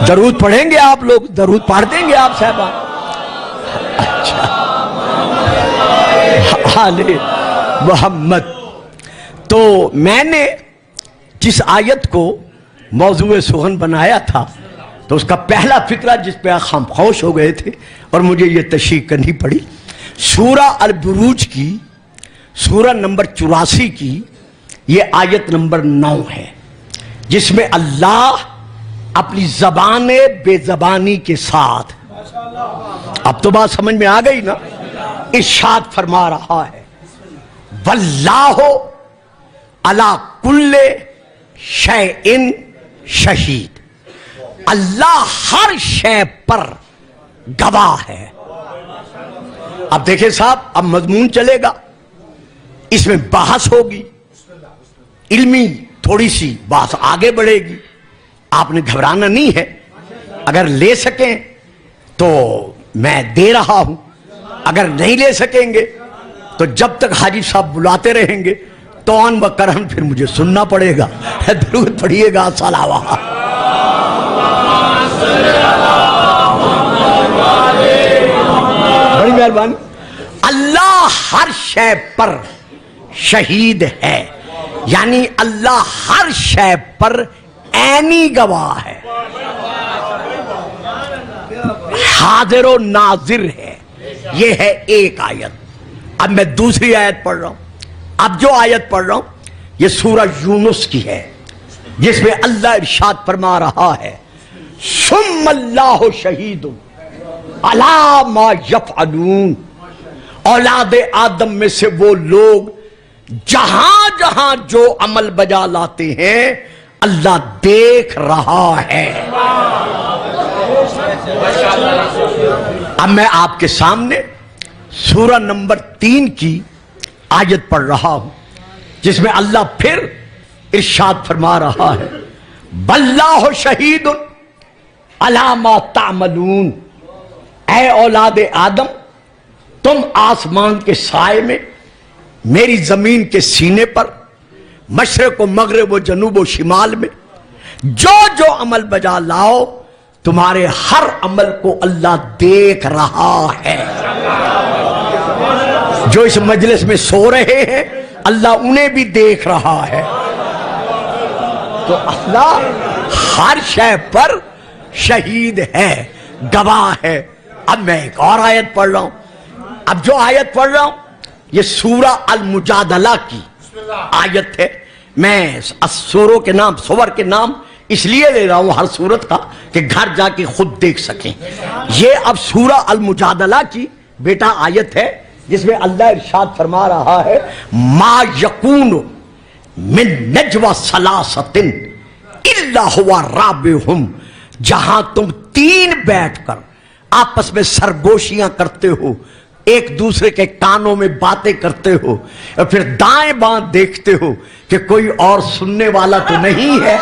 درود پڑھیں گے آپ لوگ؟ درود پڑھ دیں گے آپ صاحبان؟ اچھا آل محمد. تو میں نے جس آیت کو موضوع سخن بنایا تھا تو اس کا پہلا فکرہ جس پہ ہم خوش ہو گئے تھے اور مجھے یہ تشریح کرنی پڑی سورہ البروج کی سورہ نمبر 84 کی یہ آیت نمبر 9 ہے جس میں اللہ اپنی زبان بے زبانی کے ساتھ اب تو بات سمجھ میں آ گئی نا ارشاد فرما رہا ہے واللہ علی کل شیء شہید. اللہ ہر شے پر گواہ ہے. اب دیکھیں صاحب اب مضمون چلے گا اس میں بحث ہوگی علمی تھوڑی سی بات آگے بڑھے گی. آپ نے گھبرانا نہیں ہے. اگر لے سکیں تو میں دے رہا ہوں اگر نہیں لے سکیں گے تو جب تک حاجی صاحب بلاتے رہیں گے تو ان بکرہن پھر مجھے سننا پڑے گا. درود پڑھیے گا صلوات. بڑی مہربانی. اللہ ہر شے پر شہید ہے، یعنی اللہ ہر شے پر عینی گواہ ہے، حاضر و ناظر ہے. یہ ہے ایک آیت. اب میں دوسری آیت پڑھ رہا ہوں. اب جو آیت پڑھ رہا ہوں یہ سورہ یونس کی ہے، جس میں اللہ ارشاد فرما رہا ہے ثم اللہ شہید علی ما یفعلون. اولاد آدم میں سے وہ لوگ جہاں جہاں جو عمل بجا لاتے ہیں اللہ دیکھ رہا ہے. اب میں آپ کے سامنے سورہ نمبر 3 کی آیت پڑھ رہا ہوں، جس میں اللہ پھر ارشاد فرما رہا ہے واللہ شہید علی ما تعملون. اے اولاد آدم، تم آسمان کے سائے میں، میری زمین کے سینے پر، مشرق و مغرب و جنوب و شمال میں جو جو عمل بجا لاؤ تمہارے ہر عمل کو اللہ دیکھ رہا ہے. جو اس مجلس میں سو رہے ہیں اللہ انہیں بھی دیکھ رہا ہے. تو اللہ ہر شے پر شہید ہے، گواہ ہے. اب میں ایک اور آیت پڑھ رہا ہوں. اب جو آیت پڑھ رہا ہوں یہ سورہ المجادلہ کی آیت ہے. میں سوروں کے نام، سور کے نام اس لیے لے رہا ہوں ہر سورت کا کہ گھر جا کے خود دیکھ سکیں. یہ اب سورہ المجادلہ کی بیٹا آیت ہے، جس میں اللہ ارشاد فرما رہا ہے ما یکون من نجوى ثلاثۃ الا هو رابعهم. جہاں تم 3 بیٹھ کر آپس میں سرگوشیاں کرتے ہو، ایک دوسرے کے کانوں میں باتیں کرتے ہو، اور پھر دائیں بائیں دیکھتے ہو کہ کوئی اور سننے والا تو نہیں ہے.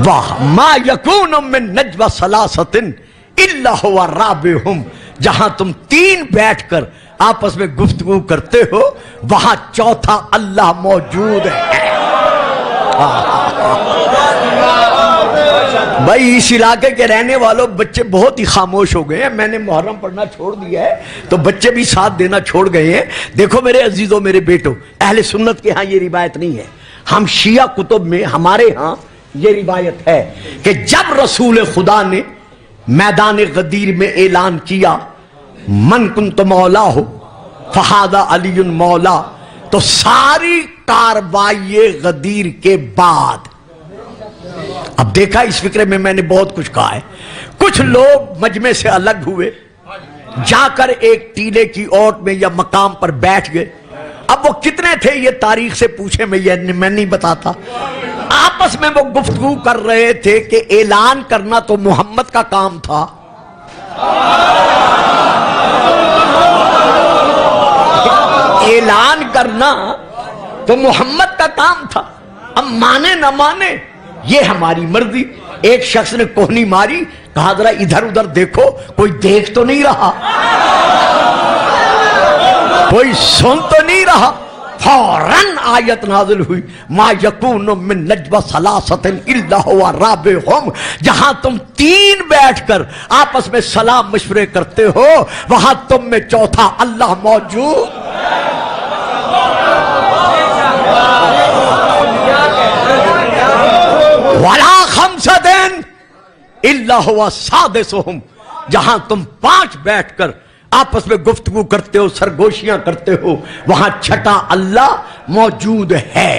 واہ. ما یکون من نجوى ثلاثۃ الا هو رابعهم. جہاں تم 3 بیٹھ کر آپس میں گفتگو کرتے ہو وہاں چوتھا اللہ موجود ہے. بھائی اس علاقے کے رہنے والوں بچے بہت ہی خاموش ہو گئے ہیں. میں نے محرم پڑھنا چھوڑ دیا ہے تو بچے بھی ساتھ دینا چھوڑ گئے ہیں. دیکھو میرے عزیزوں، میرے بیٹوں، اہل سنت کے ہاں یہ روایت نہیں ہے. ہم شیعہ کتب میں ہمارے ہاں یہ روایت ہے کہ جب رسول خدا نے میدان غدیر میں اعلان کیا من کنت مولا ہو فہذا علی مولا، تو ساری کاروائی غدیر کے بعد، اب دیکھا اس فکرے میں نے بہت کچھ کہا ہے. کچھ لوگ مجمع سے الگ ہوئے، جا کر ایک ٹیلے کی اوٹ میں یا مقام پر بیٹھ گئے. اب وہ کتنے تھے یہ تاریخ سے پوچھے میں نہیں بتاتا. آپس میں وہ گفتگو کر رہے تھے کہ اعلان کرنا تو محمد کا کام تھا، اعلان کرنا تو محمد کا کام تھا. اب مانے نہ مانے یہ ہماری مرضی. ایک شخص نے کوہنی ماری، کہا ذرا ادھر ادھر دیکھو، کوئی دیکھ تو نہیں رہا، کوئی سن تو نہیں رہا. فوراً آیت نازل ہوئی ما یکون من نجوى ثلاثۃ الا هو رابعهم. جہاں تم 3 بیٹھ کر آپس میں سلام مشورے کرتے ہو وہاں تم میں چوتھا اللہ موجود. ولا خمسۃ الا هو سادسهم. جہاں تم 5 بیٹھ کر آپس میں گفتگو کرتے ہو، سرگوشیاں کرتے ہو، وہاں چھٹا اللہ موجود ہے.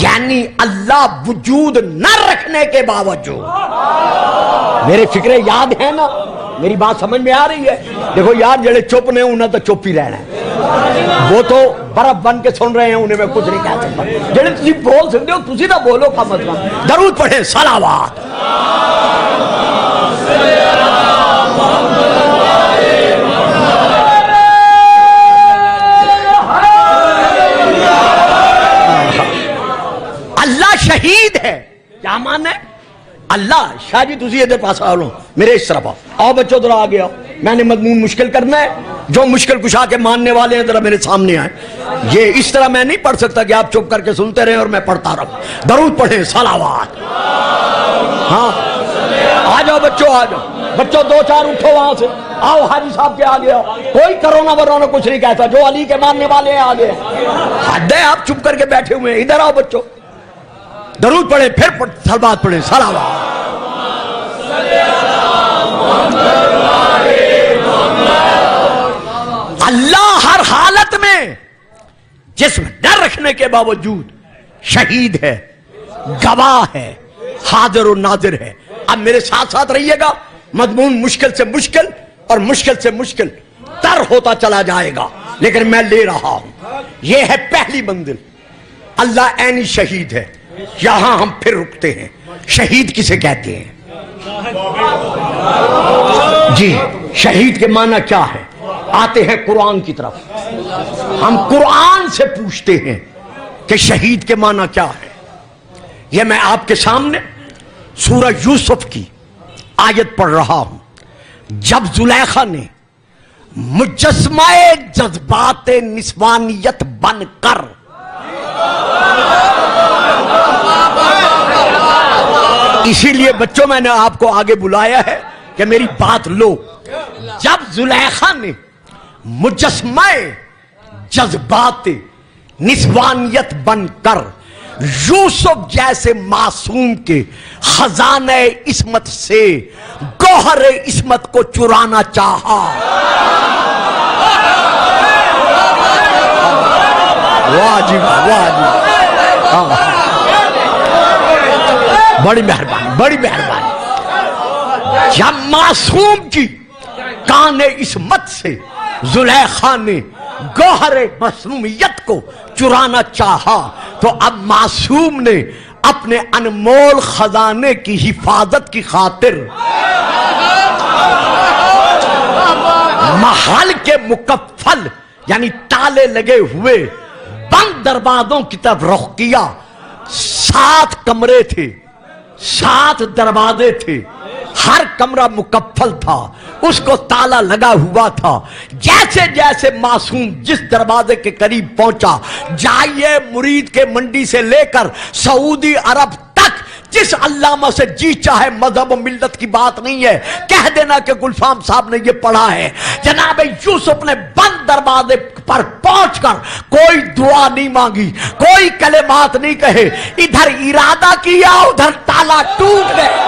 یعنی اللہ وجود نہ رکھنے کے باوجود. میرے فکرے یاد ہے نا؟ میری بات سمجھ میں آ رہی ہے؟ دیکھو یار جڑے چپ نے انہیں تو چپ ہی رہنا ہے، وہ تو برف بن کے سن رہے ہیں، انہیں میں کچھ نہیں کہہ سکتا. جڑے تسی بول سکتے ہو تسی نہ بولو کا مطلب. درود پڑھیں صلوات. اللہ شہید ہے. کیا معنی ہے؟ اللہ شاہ جی تسی ادھر پاس آ لو میرے اس طرف آؤ بچوں ذرا آگے آؤ, میں نے مضمون مشکل کرنا ہے, جو مشکل کشا کے ماننے والے ہیں ذرا میرے سامنے آئے. یہ اس طرح میں نہیں پڑھ سکتا کہ آپ چپ کر کے سنتے رہیں اور میں پڑھتا رہوں. درود پڑھیں, صلوات. ہاں آ جاؤ بچوں, آ جاؤ بچوں, دو چار اٹھو وہاں سے, آؤ حاجی صاحب کے آگے آؤ. کوئی کرونا ورونا کچھ نہیں کہتا, جو علی کے ماننے والے ہیں آگے. حد ہے آپ چپ کر کے بیٹھے ہوئے ہیں. ادھر آؤ بچوں, درود پڑھیں, پھر صلوات پڑھیں, صلوات. اللہ ہر حالت میں جسم ڈر رکھنے کے باوجود شہید ہے, گواہ ہے, حاضر و ناظر ہے. اب میرے ساتھ ساتھ رہیے گا, مضمون مشکل سے مشکل اور مشکل سے مشکل تر ہوتا چلا جائے گا, لیکن میں لے رہا ہوں. یہ ہے پہلی منزل, اللہ عینی شہید ہے. یہاں ہم پھر رکتے ہیں. شہید کسے کہتے ہیں جی؟ شہید کے معنی کیا ہے؟ آتے ہیں قرآن کی طرف. ہم قرآن سے پوچھتے ہیں کہ شہید کے معنی کیا ہے. یہ میں آپ کے سامنے سورہ یوسف کی آیت پڑھ رہا ہوں. جب زلیخا نے مجسمہ جذبات نسوانیت بن کر اسی لیے بچوں میں نے آپ کو آگے بلایا ہے کہ میری بات لو. جب زلیخا نے مجسمہ جذبات نسوانیت بن کر یوسف جیسے معصوم کے خزانہ عصمت سے گوہر عصمت کو چرانا چاہا. واجب واجب, بڑی مہربانی, بڑی مہربانی. جب معصوم کی کان عصمت سے زلیخا نے گوہر معصومیت کو چرانا چاہا, تو اب معصوم نے اپنے انمول خزانے کی حفاظت کی خاطر محل کے مکفل یعنی تالے لگے ہوئے بند دروازوں کی طرف رخ کیا. 7 کمرے تھے, 7 دروازے تھے, ہر کمرہ مکفل تھا, اس کو تالا لگا ہوا تھا. جیسے جیسے معصوم جس دروازے کے قریب پہنچا, جائیے مرید کے منڈی سے لے کر سعودی عرب تک جس علامہ سے جی چاہے, مذہب و ملت کی بات نہیں ہے, کہہ دینا کہ گلفام صاحب نے یہ پڑھا ہے. جناب یوسف نے بند دروازے پر پہنچ کر کوئی دعا نہیں مانگی, کوئی کلمات نہیں کہے, ادھر ارادہ کیا, ادھر تالا ٹوٹ گیا.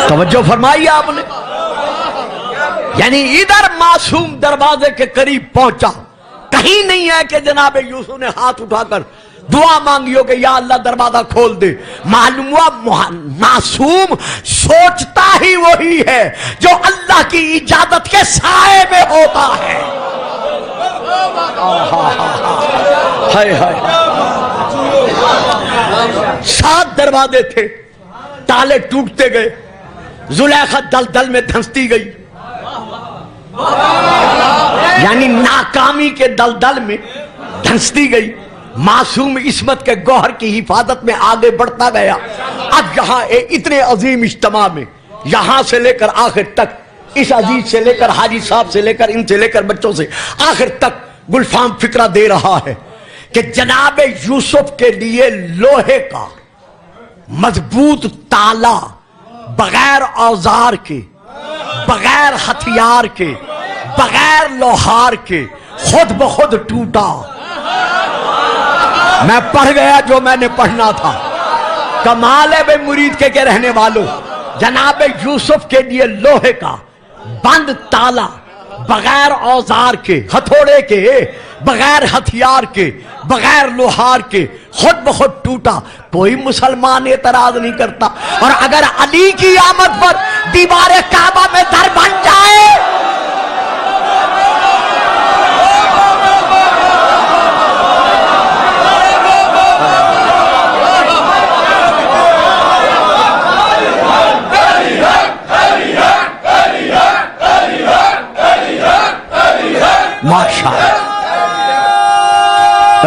توجہ فرمائی آپ نے. یعنی ادھر معصوم دروازے کے قریب پہنچا, کہیں نہیں ہے کہ جناب یوسف نے ہاتھ اٹھا کر دعا مانگی ہو کہ یا اللہ دروازہ کھول دے. معلوم ہوا معصوم سوچتا ہی وہی ہے جو اللہ کی اجازت کے سائے میں ہوتا ہے. 7 دروازے تھے, تالے ٹوٹتے گئے, زلیخا دلدل میں دھنستی گئی, یعنی ناکامی کے دلدل میں دھنستی گئی. معصوم عصمت کے گوہر کی حفاظت میں آگے بڑھتا گیا. اب یہاں اتنے عظیم اجتماع میں, یہاں سے لے کر آخر تک, اس عزیز سے لے کر حاجی صاحب سے لے کر ان سے لے کر بچوں سے آخر تک گلفام فکرہ دے رہا ہے کہ جناب یوسف کے لیے لوہے کا مضبوط تالا بغیر اوزار کے, بغیر ہتھیار کے, بغیر لوہار کے خود بخود ٹوٹا. میں پڑھ گیا جو میں نے پڑھنا تھا. کمال ہے بے مرید کے رہنے والوں, جناب یوسف کے لیے لوہے کا بند تالا بغیر اوزار کے, ہتھوڑے کے, بغیر ہتھیار کے, بغیر لوہار کے خود بخود ٹوٹا. کوئی مسلمان اعتراض نہیں کرتا. اور اگر علی کی آمد پر دیوار کعبہ میں در بن جائے,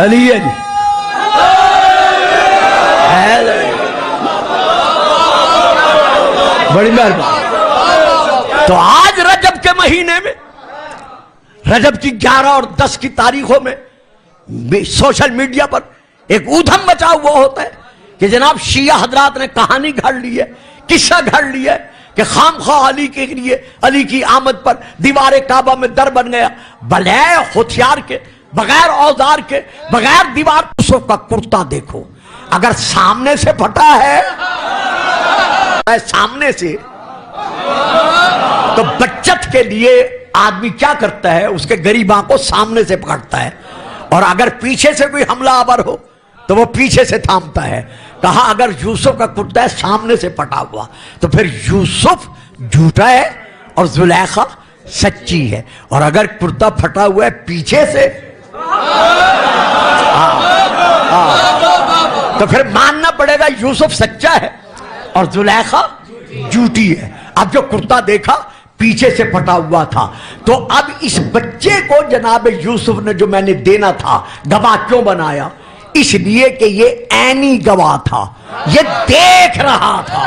علی ہے جی، بڑی مہربانی۔ تو آج رجب کے مہینے میں، رجب کی 11 اور 10 کی تاریخوں میں سوشل میڈیا پر ایک ادھم مچا ہوا ہوتا ہے کہ جناب شیعہ حضرات نے کہانی گھڑ لی ہے، قصہ گھڑ لیا ہے کہ خام خواہ علی کے لیے، علی کی آمد پر دیوار کعبہ میں در بن گیا، بغیر ہتھیار کے، بغیر اوزار کے، بغیر دیوار یوسف کا کرتا دیکھو، اگر سامنے سے پھٹا ہے سامنے سے، تو بچت کے لیے آدمی کیا کرتا ہے، اس کے غریباں کو سامنے سے پکڑتا ہے، اور اگر پیچھے سے کوئی حملہ آور ہو تو وہ پیچھے سے تھامتا ہے۔ کہا اگر یوسف کا کرتا ہے سامنے سے پٹا ہوا تو پھر یوسف جھوٹا ہے اور زلیخا سچی ہے، اور اگر کرتا پھٹا ہوا ہے پیچھے سے تو پھر ماننا پڑے گا یوسف سچا ہے اور زلیخا جھوٹی ہے۔ اب جو کرتا دیکھا پیچھے سے پھٹا ہوا تھا، تو اب اس بچے کو جناب یوسف نے جو میں نے دینا تھا گواہ کیوں بنایا؟ اس لیے کہ یہ عینی گواہ تھا، یہ دیکھ رہا تھا،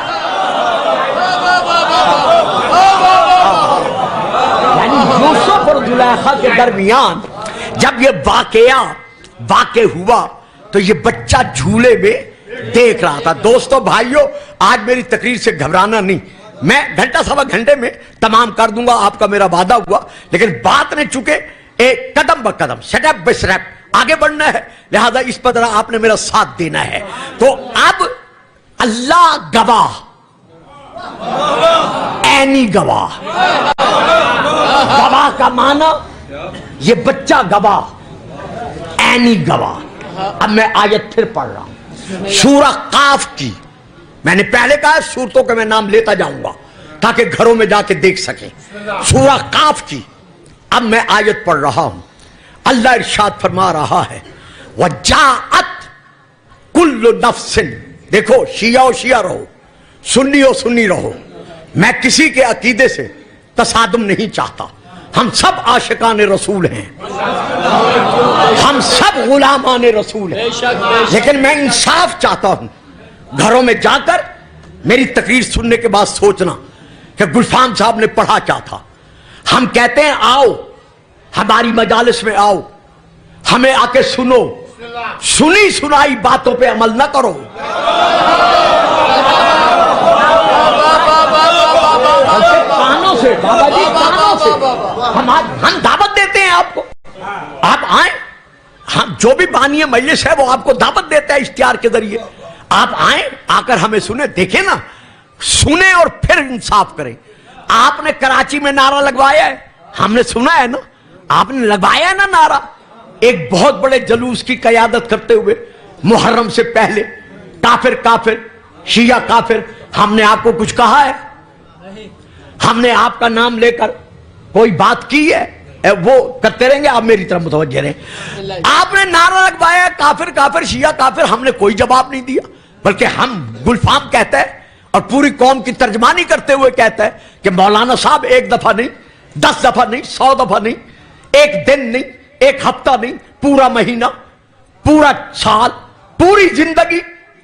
یعنی یوسف اور زلیخا کے درمیان جب یہ واقع ہوا تو یہ بچہ جھولے میں دیکھ رہا تھا۔ دوستو بھائیو، آج میری تقریر سے گھبرانا نہیں، میں گھنٹہ سوا گھنٹے میں تمام کر دوں گا، آپ کا میرا وعدہ ہوا، لیکن بات نے چکے ایک قدم بقدم، سٹیپ بائی سٹیپ آگے بڑھنا ہے، لہذا اس پر آپ نے میرا ساتھ دینا ہے۔ تو اب اللہ گواہ، عینی گواہ، گواہ کا معنی یہ بچہ گواہ، عینی گواہ۔ اب میں آیت پھر پڑھ رہا ہوں سورہ قاف کی، میں نے پہلے کہا سورتوں کے میں نام لیتا جاؤں گا تاکہ گھروں میں جا کے دیکھ سکیں، سورہ قاف کی اب میں آیت پڑھ رہا ہوں۔ اللہ ارشاد فرما رہا ہے وَجَاءَتْ كُلُّ نَفْسٍ، دیکھو شیعہ و شیعہ رہو، سنی و سنی رہو، میں کسی کے عقیدے سے تصادم نہیں چاہتا، ہم سب عاشقان رسول ہیں، ہم سب غلامان رسول ہیں، لیکن میں انصاف چاہتا ہوں۔ گھروں میں جا کر میری تقریر سننے کے بعد سوچنا کہ گلفام صاحب نے پڑھا کیا تھا۔ ہم کہتے ہیں آؤ ہماری مجالس میں آؤ، ہمیں آ کے سنو، سنی سنائی باتوں پہ عمل نہ کرو۔ کانوں سے بابا جی، کانوں سے ہم دعوت دیتے ہیں آپ کو، آپ آئیں، ہم جو بھی بانی مجلس ہے وہ آپ کو دعوت دیتا ہے اشتہار کے ذریعے، آپ آئیں، آ کر ہمیں سنیں، دیکھیں نا، سنیں اور پھر انصاف کریں۔ آپ نے کراچی میں نعرہ لگوایا ہے، ہم نے سنا ہے نا، آپ نے لگوایا ہے نا نعرہ، ایک بہت بڑے جلوس کی قیادت کرتے ہوئے محرم سے پہلے، کافر کافر، شیعہ کافر، ہم نے آپ کو کچھ کہا ہے؟ ہم نے آپ کا نام لے کر کوئی بات کی ہے؟ وہ کرتے رہیں گے، آپ میری طرف متوجہ رہیں۔ آپ نے نعرہ لگوایا کافر کافر، شیعہ کافر، ہم نے کوئی جواب نہیں دیا، بلکہ ہم گلفام کہتا ہے اور پوری قوم کی ترجمانی کرتے ہوئے کہتا ہے کہ مولانا صاحب ایک دفعہ نہیں، 10 دفعہ نہیں، 100 دفعہ نہیں، ایک دن نہیں، ایک ہفتہ نہیں، پورا مہینہ، پورا سال، پوری زندگی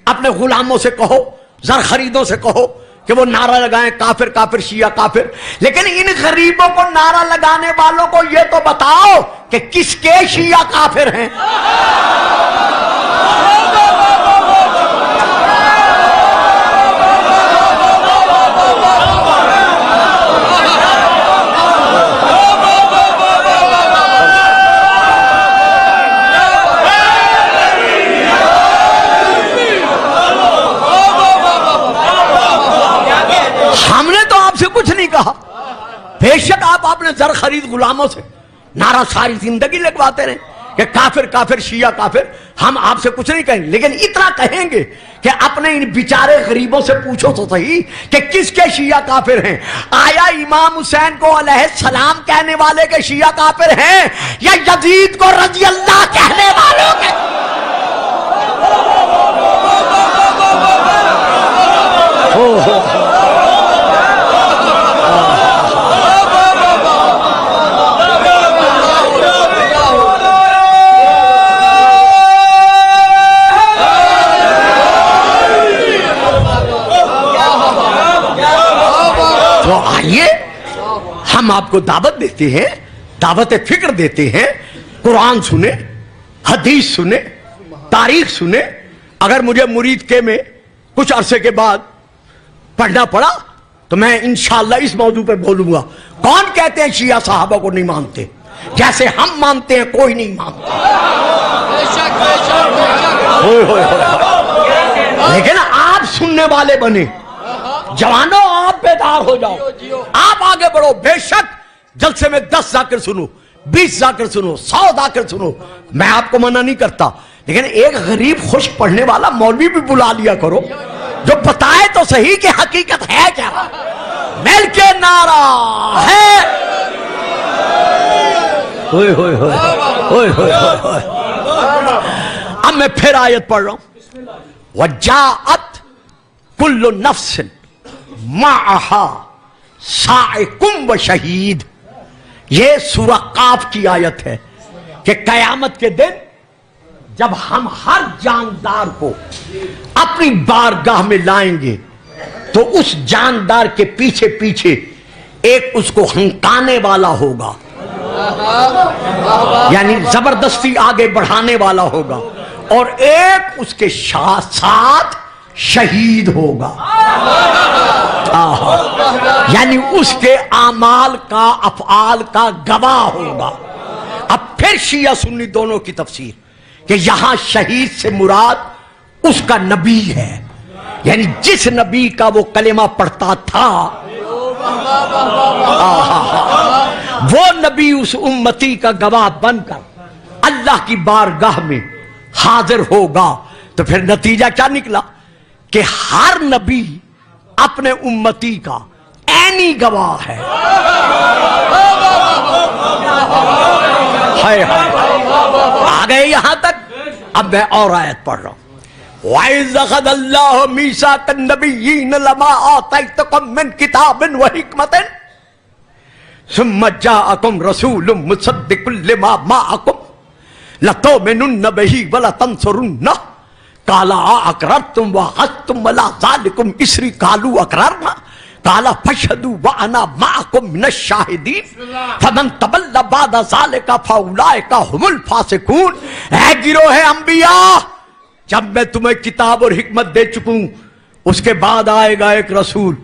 اپنے غلاموں سے کہو، زر خریدوں سے کہو کہ وہ نعرہ لگائیں کافر کافر، شیعہ کافر، لیکن ان غریبوں کو نعرہ لگانے والوں کو یہ تو بتاؤ کہ کس کے شیعہ کافر ہیں۔ ہم نے تو آپ سے کچھ نہیں کہا، بے شک آپ نے زر خرید غلاموں سے نعرہ ساری زندگی لگواتے رہے کہ کافر کافر، شیعہ کافر، ہم آپ سے کچھ نہیں کہیں گے، لیکن اتنا کہیں گے کہ اپنے ان بیچارے غریبوں سے پوچھو تو صحیح کہ کس کے شیعہ کافر ہیں؟ آیا امام حسین کو علیہ السلام کہنے والے کے شیعہ کافر ہیں یا یزید کو رضی اللہ کہنے والوں کے؟ آپ کو دعوت دیتے ہیں, دعوت فکر دیتے ہیں, قرآن سنے, حدیث سنے, تاریخ سنے. اگر مجھے مرید کے میں کچھ عرصے کے بعد پڑھنا پڑا تو میں انشاءاللہ اس موضوع پہ بولوں گا. کون کہتے ہیں شیعہ صحابہ کو نہیں مانتے؟ جیسے ہم مانتے ہیں کوئی نہیں مانتا. لیکن آپ سننے والے بنے, جوانوں آپ بیدار ہو جاؤ, آپ آگے بڑھو. بے شک جلسے میں 10 ذاکر سنو, 20 ذاکر سنو, 100 ذاکر سنو, میں آپ کو منع نہیں کرتا. لیکن ایک غریب خوش پڑھنے والا مولوی بھی بلا لیا کرو جو بتائے تو صحیح کہ حقیقت ہے کیا. مل کے نعرہ ہے. ہوئے ہوئے ہوئے ہوئے ہوئے ہوئے. اب میں پھر آیت پڑھ رہا ہوں. وَجَاءَتْ كُلُّ نَفْسٍ مَعَهَا سَائِقٌ وَشَهِيدٌ. یہ سورہ قاف کی آیت ہے کہ قیامت کے دن جب ہم ہر جاندار کو اپنی بارگاہ میں لائیں گے تو اس جاندار کے پیچھے پیچھے ایک اس کو ہنکانے والا ہوگا, یعنی زبردستی آگے بڑھانے والا ہوگا, اور ایک اس کے ساتھ شہید ہوگا, یعنی اس کے اعمال کا افعال کا گواہ ہوگا. اب پھر شیعہ سنی دونوں کی تفسیر کہ یہاں شہید سے مراد اس کا نبی ہے, یعنی جس نبی کا وہ کلمہ پڑھتا تھا وہ نبی اس امتی کا گواہ بن کر اللہ کی بارگاہ میں حاضر ہوگا. تو پھر نتیجہ کیا نکلا کہ ہر نبی اپنے امتی کا عینی گواہ ہے. آ گئے یہاں تک. اب میں اور آیت پڑھ رہا ہوں. وَإِذْ أَخَذَ اللَّهُ مِيثَاقَ النَّبِيِّينَ لَمَا آتَيْتُكُم مِّن كِتَابٍ وَحِكْمَةٍ ثُمَّ جَاءَكُمْ رَسُولٌ مُصَدِّقٌ لِّمَا مَعَكُمْ لَتُؤْمِنُنَّ بِهِ وَلَتَنصُرُنَّهُ قَالَ أَأَقْرَرْتُمْ وَأَخَذْتُمْ عَلَىٰ ذَٰلِكُمْ إِصْرِي قَالُوا أَقْرَرْنَا قَالَ فَاشْهَدُوا وَأَنَا مَعَكُمْ مِنَ الشَّاهِدِينَ فَمَن تَوَلَّىٰ بَعْدَ ذَٰلِكَ فَأُولَٰئِكَ هُمُ الْفَاسِقُونَ. اے گروہ انبیاء, جب میں تمہیں کتاب اور حکمت دے چکوں اس کے بعد آئے گا ایک رسول,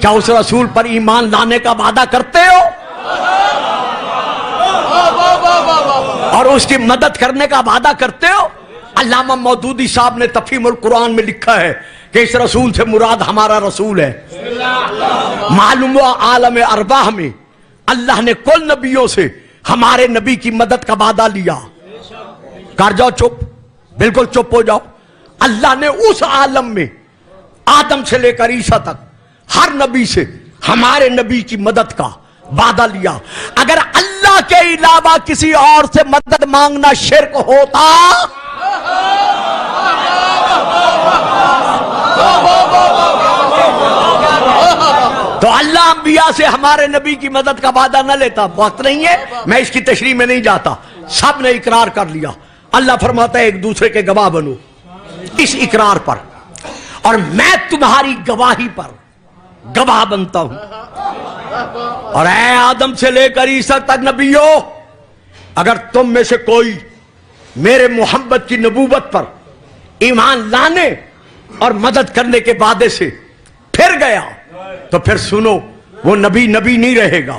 کیا اس رسول پر ایمان لانے کا وعدہ کرتے ہو اور اس کی مدد کرنے کا وعدہ کرتے ہو؟ علامہ مودودی صاحب نے تفہیم القرآن میں لکھا ہے کہ اس رسول سے مراد ہمارا رسول ہے. معلوم ہوا عالم ارواح میں اللہ نے کل نبیوں سے ہمارے نبی کی مدد کا وعدہ لیا. کر جاؤ چپ, بالکل چپ ہو جاؤ. اللہ نے اس عالم میں آدم سے لے کر عیسیٰ تک ہر نبی سے ہمارے نبی کی مدد کا وعدہ لیا. اگر اللہ کے علاوہ کسی اور سے مدد مانگنا شرک ہوتا تو اللہ انبیاء سے ہمارے نبی کی مدد کا وعدہ نہ لیتا. وقت نہیں ہے, میں اس کی تشریح میں نہیں جاتا. سب نے اقرار کر لیا. اللہ فرماتا ہے ایک دوسرے کے گواہ بنو اس اقرار پر, اور میں تمہاری گواہی پر گواہ بنتا ہوں. اور اے آدم سے لے کر عیسیٰ تک نبیوں, اگر تم میں سے کوئی میرے محمد کی نبوت پر ایمان لانے اور مدد کرنے کے وعدے سے پھر گیا تو پھر سنو, وہ نبی نہیں رہے گا.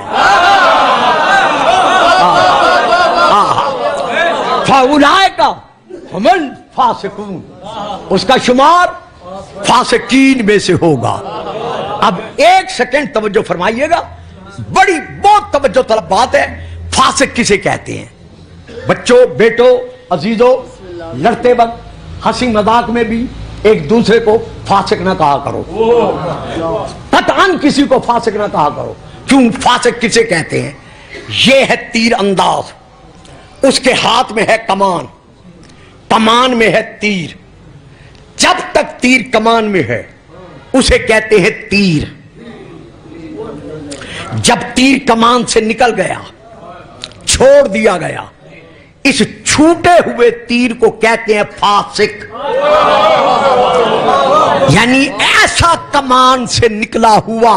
فَأُولَٰئِكَ هُمُ الْفَاسِقُونَ, اس کا شمار فاسقین میں سے ہوگا. اب ایک سیکنڈ توجہ فرمائیے گا, بڑی بہت توجہ طلب بات ہے. فاسق کسے کہتے ہیں؟ بچوں, بیٹوں, عزیزوں, لڑتے وقت ہنسی مذاق میں بھی ایک دوسرے کو فاسق نہ کہا کرو. قطعاً کسی کو فاسق نہ کہا کرو. کیوں؟ فاسق کسے کہتے ہیں؟ یہ ہے تیر انداز, اس کے ہاتھ میں ہے کمان, کمان میں ہے تیر. جب تک تیر کمان میں ہے اسے کہتے ہیں تیر. جب تیر کمان سے نکل گیا, چھوڑ دیا گیا, اس چھوٹے ہوئے تیر کو کہتے ہیں فاسق. یعنی ایسا کمان سے نکلا ہوا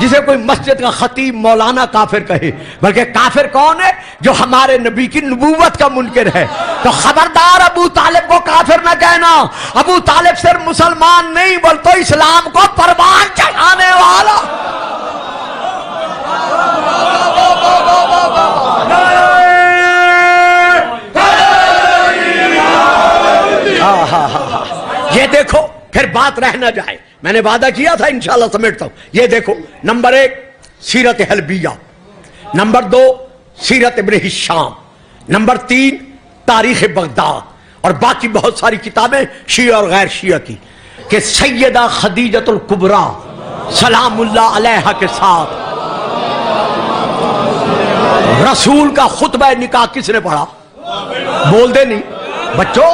جسے کوئی مسجد کا خطیب مولانا کافر کہے، بلکہ کافر کون ہے؟ جو ہمارے نبی کی نبوت کا منکر ہے۔ تو خبردار ابو طالب کو کافر نہ کہنا۔ ابو طالب صرف مسلمان نہیں بلکہ اسلام کو پروان چڑھانے والا۔ یہ دیکھو پھر بات رہ نہ جائے، میں نے وعدہ کیا تھا انشاءاللہ سمیٹتا ہوں۔ یہ دیکھو، نمبر 1 سیرت حلبیہ، نمبر 2 سیرت ابن ہشام، نمبر 3 تاریخ بغداد، اور باقی بہت ساری کتابیں شیعہ اور غیر شیعہ کی، کہ سیدہ خدیجۃ الکبریٰ سلام اللہ علیہا کے ساتھ رسول کا خطبہ نکاح کس نے پڑھا؟ بول دے نہیں بچوں،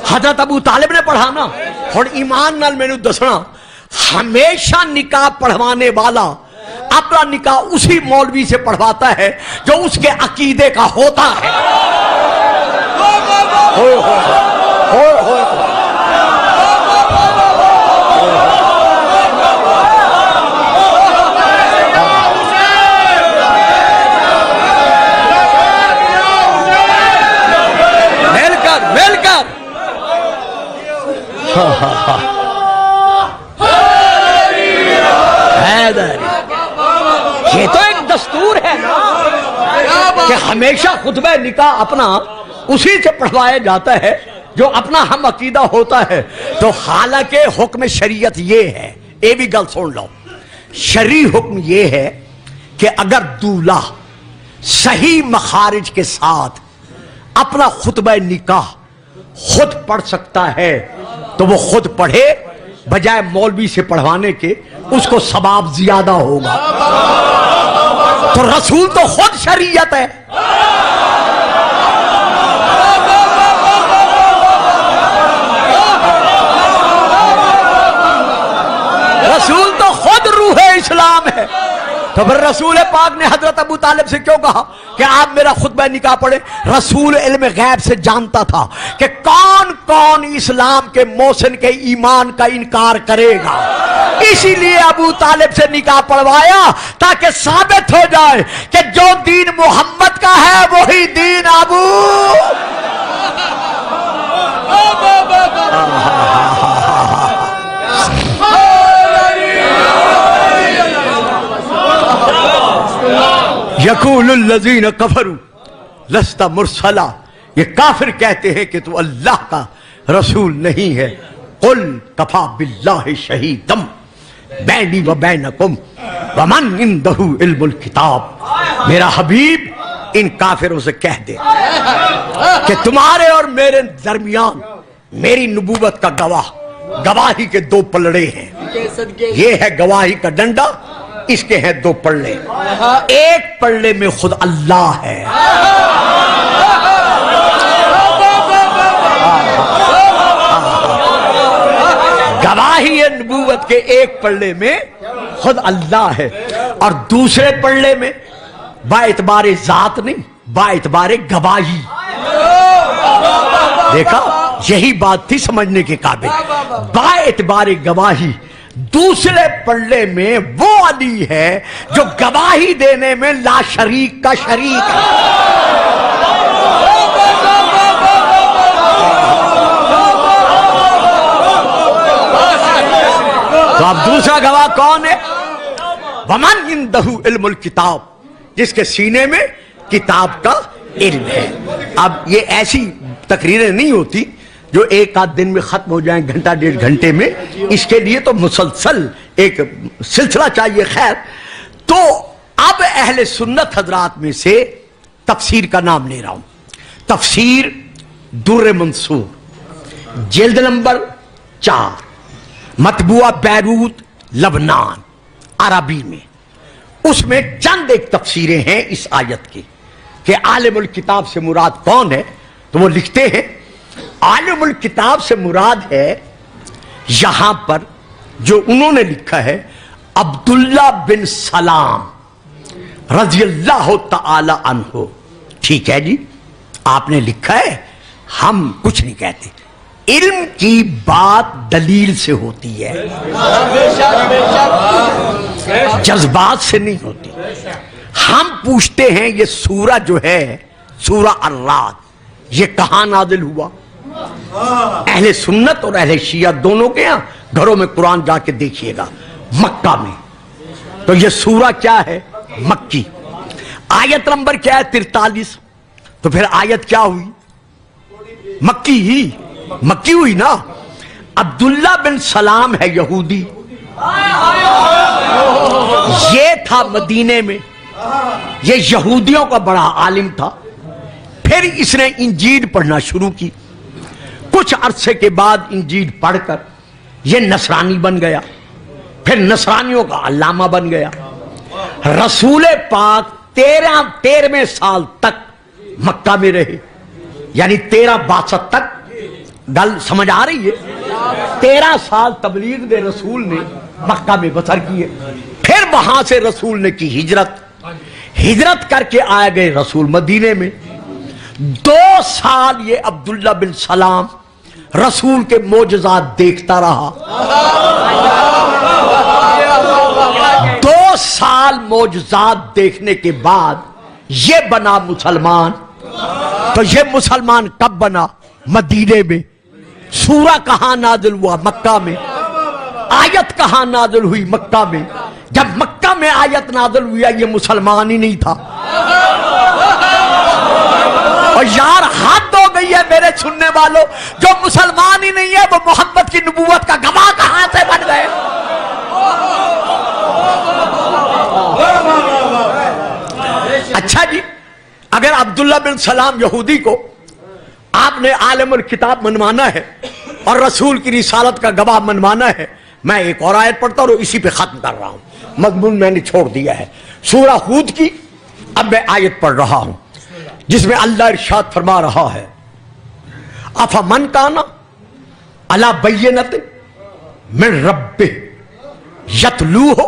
حضرت ابو طالب نے پڑھا نا۔ اور ایمان نال میں نے دسنا، ہمیشہ نکاح پڑھوانے والا اپنا نکاح اسی مولوی سے پڑھواتا ہے جو اس کے عقیدے کا ہوتا ہے۔ مل کر یہ تو ایک دستور ہے کہ ہمیشہ خطبہ نکاح اپنا اسی سے پڑھوایا جاتا ہے جو اپنا ہم عقیدہ ہوتا ہے۔ تو حالانکہ حکم شریعت یہ ہے، یہ بھی گل سن لو، شرعی حکم یہ ہے کہ اگر دولہا صحیح مخارج کے ساتھ اپنا خطبہ نکاح خود پڑھ سکتا ہے تو وہ خود پڑھے، بجائے مولوی سے پڑھوانے کے، اس کو ثواب زیادہ ہوگا۔ تو رسول تو خود شریعت ہے۔ رسول تو خود روح اسلام ہے۔ تو پھر رسول پاک نے حضرت ابو طالب سے کیوں کہا کہ آپ میرا خطبہ نکاح پڑھیں؟ رسول علم غیب سے جانتا تھا کہ کون کون اسلام کے محسن کے ایمان کا انکار کرے گا، اسی لیے ابو طالب سے نکاح پڑھوایا تاکہ ثابت ہو جائے کہ جو دین محمد کا ہے وہی دین ابو۔ یقول الذین کفروا لست مرسلا، یہ کافر کہتے ہیں کہ تو اللہ کا رسول نہیں ہے۔ قل کفا باللہ شہیدا بینی و بینکم ومن عندہ علم الکتاب، میرا حبیب ان کافروں سے کہہ دے کہ تمہارے اور میرے درمیان میری نبوت کا گواہ، گواہی کے 2 پلڑے ہیں، یہ ہے گواہی کا ڈنڈا، اس کے ہیں 2 پلڑے، ایک پلڑے میں خود اللہ ہے، گواہی نبوت کے ایک پلڑے میں خود اللہ ہے، اور دوسرے پلڑے میں با اعتبار ذات نہیں، با اعتبار گواہی۔ دیکھا، یہی بات تھی سمجھنے کے قابل۔ با اعتبار گواہی دوسرے پلڑے میں وہ علی ہے جو گواہی دینے میں لا شریک کا شریک ہے۔ تو اب دوسرا گواہ کون ہے؟ ومن عندہ علم الکتاب، جس کے سینے میں کتاب کا علم ہے۔ اب یہ ایسی تقریریں نہیں ہوتی جو ایک آدھ دن میں ختم ہو جائیں، گھنٹہ 1.5 گھنٹے میں، اس کے لیے تو مسلسل ایک سلسلہ چاہیے۔ خیر، تو اب اہل سنت حضرات میں سے تفسیر کا نام لے رہا ہوں، تفسیر در منصور، جلد نمبر 4، مطبوعہ بیروت لبنان، عربی میں، اس میں چند ایک تفسیریں ہیں اس آیت کی کہ عالم الکتاب سے مراد کون ہے۔ تو وہ لکھتے ہیں عالم الکتاب سے مراد ہے یہاں پر جو انہوں نے لکھا ہے عبداللہ بن سلام رضی اللہ تعالی عنہ۔ ٹھیک ہے جی، آپ نے لکھا ہے، ہم کچھ نہیں کہتے، علم کی بات دلیل سے ہوتی ہے۔ جذبات سے نہیں ہوتی. ہم پوچھتے ہیں یہ سورہ جو ہے سورہ الرعد یہ کہاں نازل ہوا؟ اہل سنت اور اہل شیعہ دونوں کے ہاں گھروں میں قرآن جا کے دیکھیے گا مکہ میں. تو یہ سورہ کیا ہے؟ مکی. آیت نمبر کیا ہے؟ 43. تو پھر آیت کیا ہوئی؟ مکی ہی مکی ہوئی نا. عبداللہ بن سلام ہے یہودی، یہ تھا مدینے میں، یہ یہودیوں کا بڑا عالم تھا. پھر اس نے انجیل پڑھنا شروع کی. کچھ عرصے کے بعد انجیل پڑھ کر یہ نصرانی بن گیا، پھر نصرانیوں کا علامہ بن گیا. رسول پاک 13ویں سال تک مکہ میں رہے، یعنی 1362 تک. گل سمجھ آ رہی ہے؟ 13 سال تبلیغ دے رسول نے مکہ میں بسر کیے. پھر وہاں سے رسول نے کی ہجرت کر کے آئے گئے رسول مدینے میں. 2 سال یہ عبداللہ بن سلام رسول کے معجزات دیکھتا رہا. 2 سال معجزات دیکھنے کے بعد یہ بنا مسلمان. تو یہ مسلمان کب بنا؟ مدینے میں. سورہ کہاں نازل ہوا؟ مکہ میں. آیت کہاں نازل ہوئی؟ مکہ میں. جب مکہ میں آیت نازل ہوئی یہ مسلمان ہی نہیں تھا. اور یار حد ہو گئی ہے میرے سننے والوں، جو مسلمان ہی نہیں ہے وہ محمد کی نبوت کا گواہ کہاں سے بن گئے؟ اچھا جی، اگر عبداللہ بن سلام یہودی کو آپ نے عالم الکتاب منوانا ہے اور رسول کی رسالت کا گواہ منوانا ہے، میں ایک اور آیت پڑھتا ہوں اور اسی پہ ختم کر رہا ہوں. مضمون میں نے چھوڑ دیا ہے سورہ ہود کی. اب میں آیت پڑھ رہا ہوں جس میں اللہ ارشاد فرما رہا ہے افمن کان علی بینۃ من ربہ یتلوہ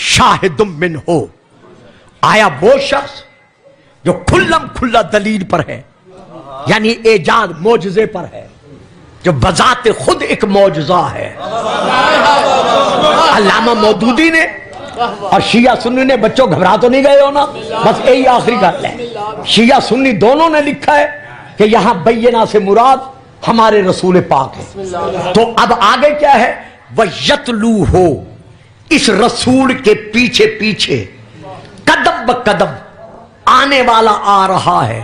شاہد منہ. آیا وہ شخص جو کھلم کھلا دلیل پر ہے، یعنی ایجاد معجزے پر ہے، جو بذات خود ایک معجزہ ہے. علامہ مودودی نے اور شیعہ سنی نے، بچوں گھبرا تو نہیں گئے ہو نا، بس یہی آخری گل ہے. شیعہ سنی دونوں نے لکھا ہے کہ یہاں بینہ سے مراد ہمارے رسول پاک ہے. تو اب آگے کیا ہے؟ وَيَتْلُوهُ، اس رسول کے پیچھے پیچھے قدم بقدم آنے والا آ رہا ہے.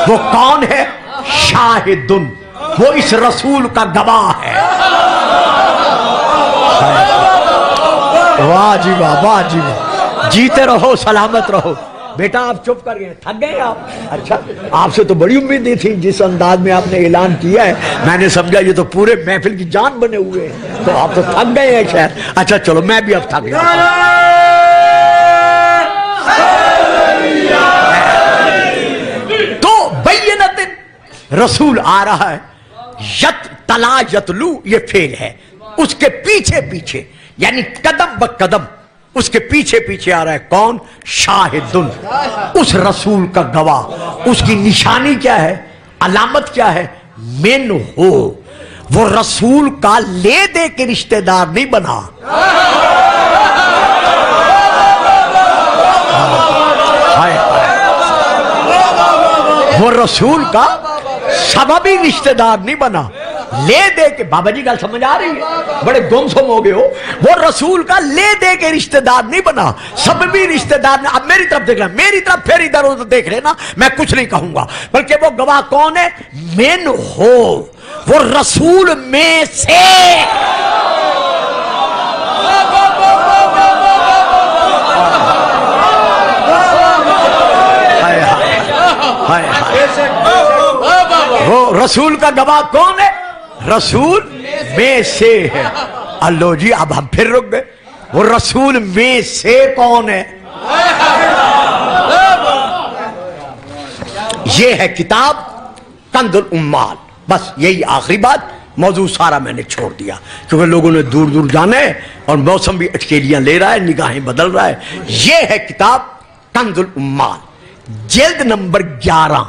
وہ کون ہے؟ شاہدن، وہ اس رسول کا گواہ ہے. واہ جی واہ، واہ جی واہ. جیتے رہو، سلامت رہو. بیٹا آپ چپ کر گئے، تھک گئے آپ؟ اچھا، آپ سے تو بڑی امیدیں تھی. جس انداز میں آپ نے اعلان کیا ہے میں نے سمجھا یہ تو پورے محفل کی جان بنے ہوئے ہیں، تو آپ تو تھک گئے ہیں شاید. اچھا چلو میں بھی اب تھک گیا. تو بینۃ رسول آ رہا ہے. یت تلا یتلو یہ فعل ہے، اس کے پیچھے پیچھے یعنی قدم بقدم اس کے پیچھے پیچھے آ رہا ہے. کون؟ شاہدن، اس رسول کا گواہ. اس کی نشانی کیا ہے؟ علامت کیا ہے؟ من ہو، وہ رسول کا لے دے کے رشتہ دار نہیں بنا. وہ رسول کا سببی رشتہ دار نہیں بنا، لے دے کے. بابا جی گل سمجھ آ رہی ہے؟ بڑے گم سم ہو گئے ہو. وہ رسول کا لے دے کے رشتہ دار نہیں بنا، سببی رشتہ دار. اب میری طرف دیکھ لینا، میری طرف پھر ادھر ادھر دیکھ لینا، میں کچھ نہیں کہوں گا. بلکہ وہ گواہ کون ہے؟ من ہو، وہ رسول میں سے. وہ رسول کا گواہ کون ہے؟ رسول میں سے ہے. اللہ جی اب ہم پھر رک گئے. وہ رسول میں سے کون ہے؟ یہ ہے کتاب کنز الامال. بس یہی آخری بات. موضوع سارا میں نے چھوڑ دیا کیونکہ لوگوں نے دور دور جانا ہے اور موسم بھی اٹکیلیاں لے رہا ہے، نگاہیں بدل رہا ہے. یہ ہے کتاب کنز الامال، جلد نمبر 11.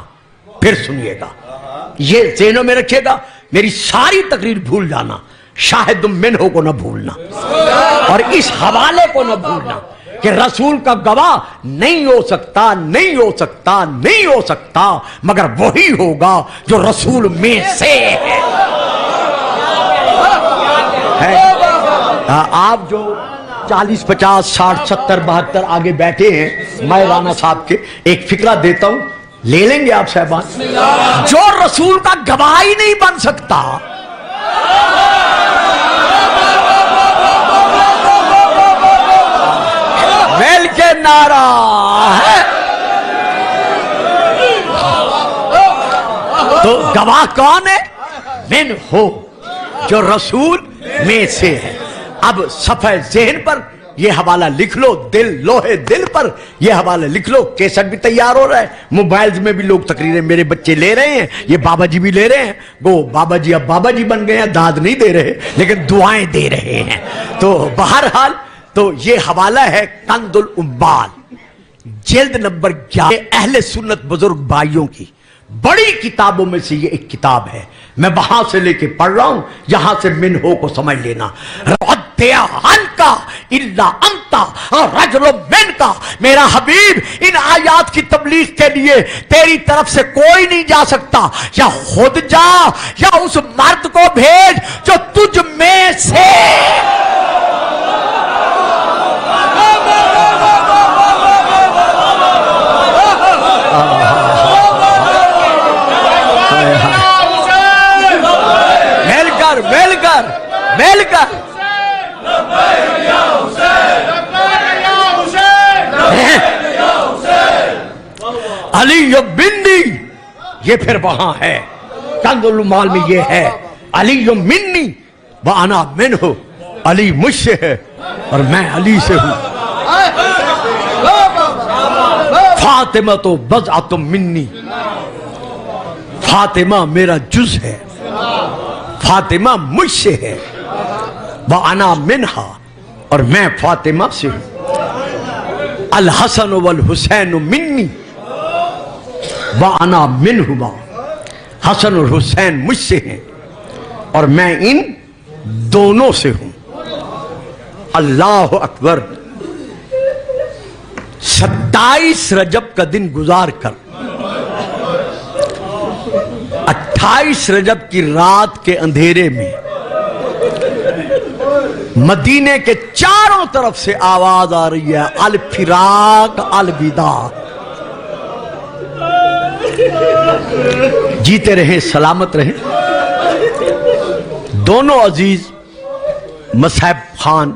پھر سنیے گا، یہ ذہنوں میں رکھیے گا. میری ساری تقریر بھول جانا، شاہد منہ کو نہ بھولنا، اور اس حوالے کو نہ بھولنا کہ رسول کا گواہ نہیں ہو سکتا، نہیں ہو سکتا، نہیں ہو سکتا، مگر وہی ہوگا جو رسول میں سے ہے۔ آپ جو 40 50 60 70 72 آگے بیٹھے ہیں، میں رانا صاحب کے ایک فکرہ دیتا ہوں، لے لیں گے آپ صاحبان۔ جو رسول کا گواہ ہی نہیں بن سکتا، ویل کے نعرہ ہے، تو گواہ کون ہے؟ من ہو، جو رسول میں سے ہے۔ اب صفحہ ذہن پر یہ حوالہ لکھ لو، دل لوہے دل پر یہ حوالہ لکھ لو، کیسٹ بھی تیار ہو رہا ہے، موبائلز میں بھی لوگ تقریریں میرے بچے لے رہے ہیں، یہ بابا جی بھی لے رہے ہیں، وہ بابا جی اب بابا جی بن گئے ہیں، داد نہیں دے رہے لیکن دعائیں دے رہے ہیں۔ تو بہرحال تو یہ حوالہ ہے کنز الاموال، جلد نمبر 11، اہل سنت بزرگ بھائیوں کی بڑی کتابوں میں سے یہ ایک کتاب ہے، میں وہاں سے لے کے پڑھ رہا ہوں، یہاں سے من ہو کو سمجھ لینا۔ کا الا انتا اور رجل من کا، میرا حبیب ان آیات کی تبلیغ کے لیے تیری طرف سے کوئی نہیں جا سکتا، یا خود جا یا اس مرد کو بھیج جو تجھ میں سے۔ میل کر علی منی، یہ پھر وہاں ہے کنز الاموال میں، یہ ہے علی منی وانا منہ، علی مجھ سے ہے اور میں علی سے ہوں۔ فاطمہ تو بضعۃ منی، فاطمہ میرا جز ہے، فاطمہ مجھ سے ہے، وَأَنَا مِنْهَا، اور میں فاطمہ سے ہوں۔ الحسن والحسین منی وَأَنَا مِنْهُمَا، حسن اور حسین مجھ سے ہیں اور میں ان دونوں سے ہوں۔ اللہ اکبر۔ 27 رجب کا دن گزار کر 28 رجب کی رات کے اندھیرے میں مدینے کے چاروں طرف سے آواز آ رہی ہے، الفراق الوداع۔ جیتے رہیں، سلامت رہیں۔ دونوں عزیز مصحف خان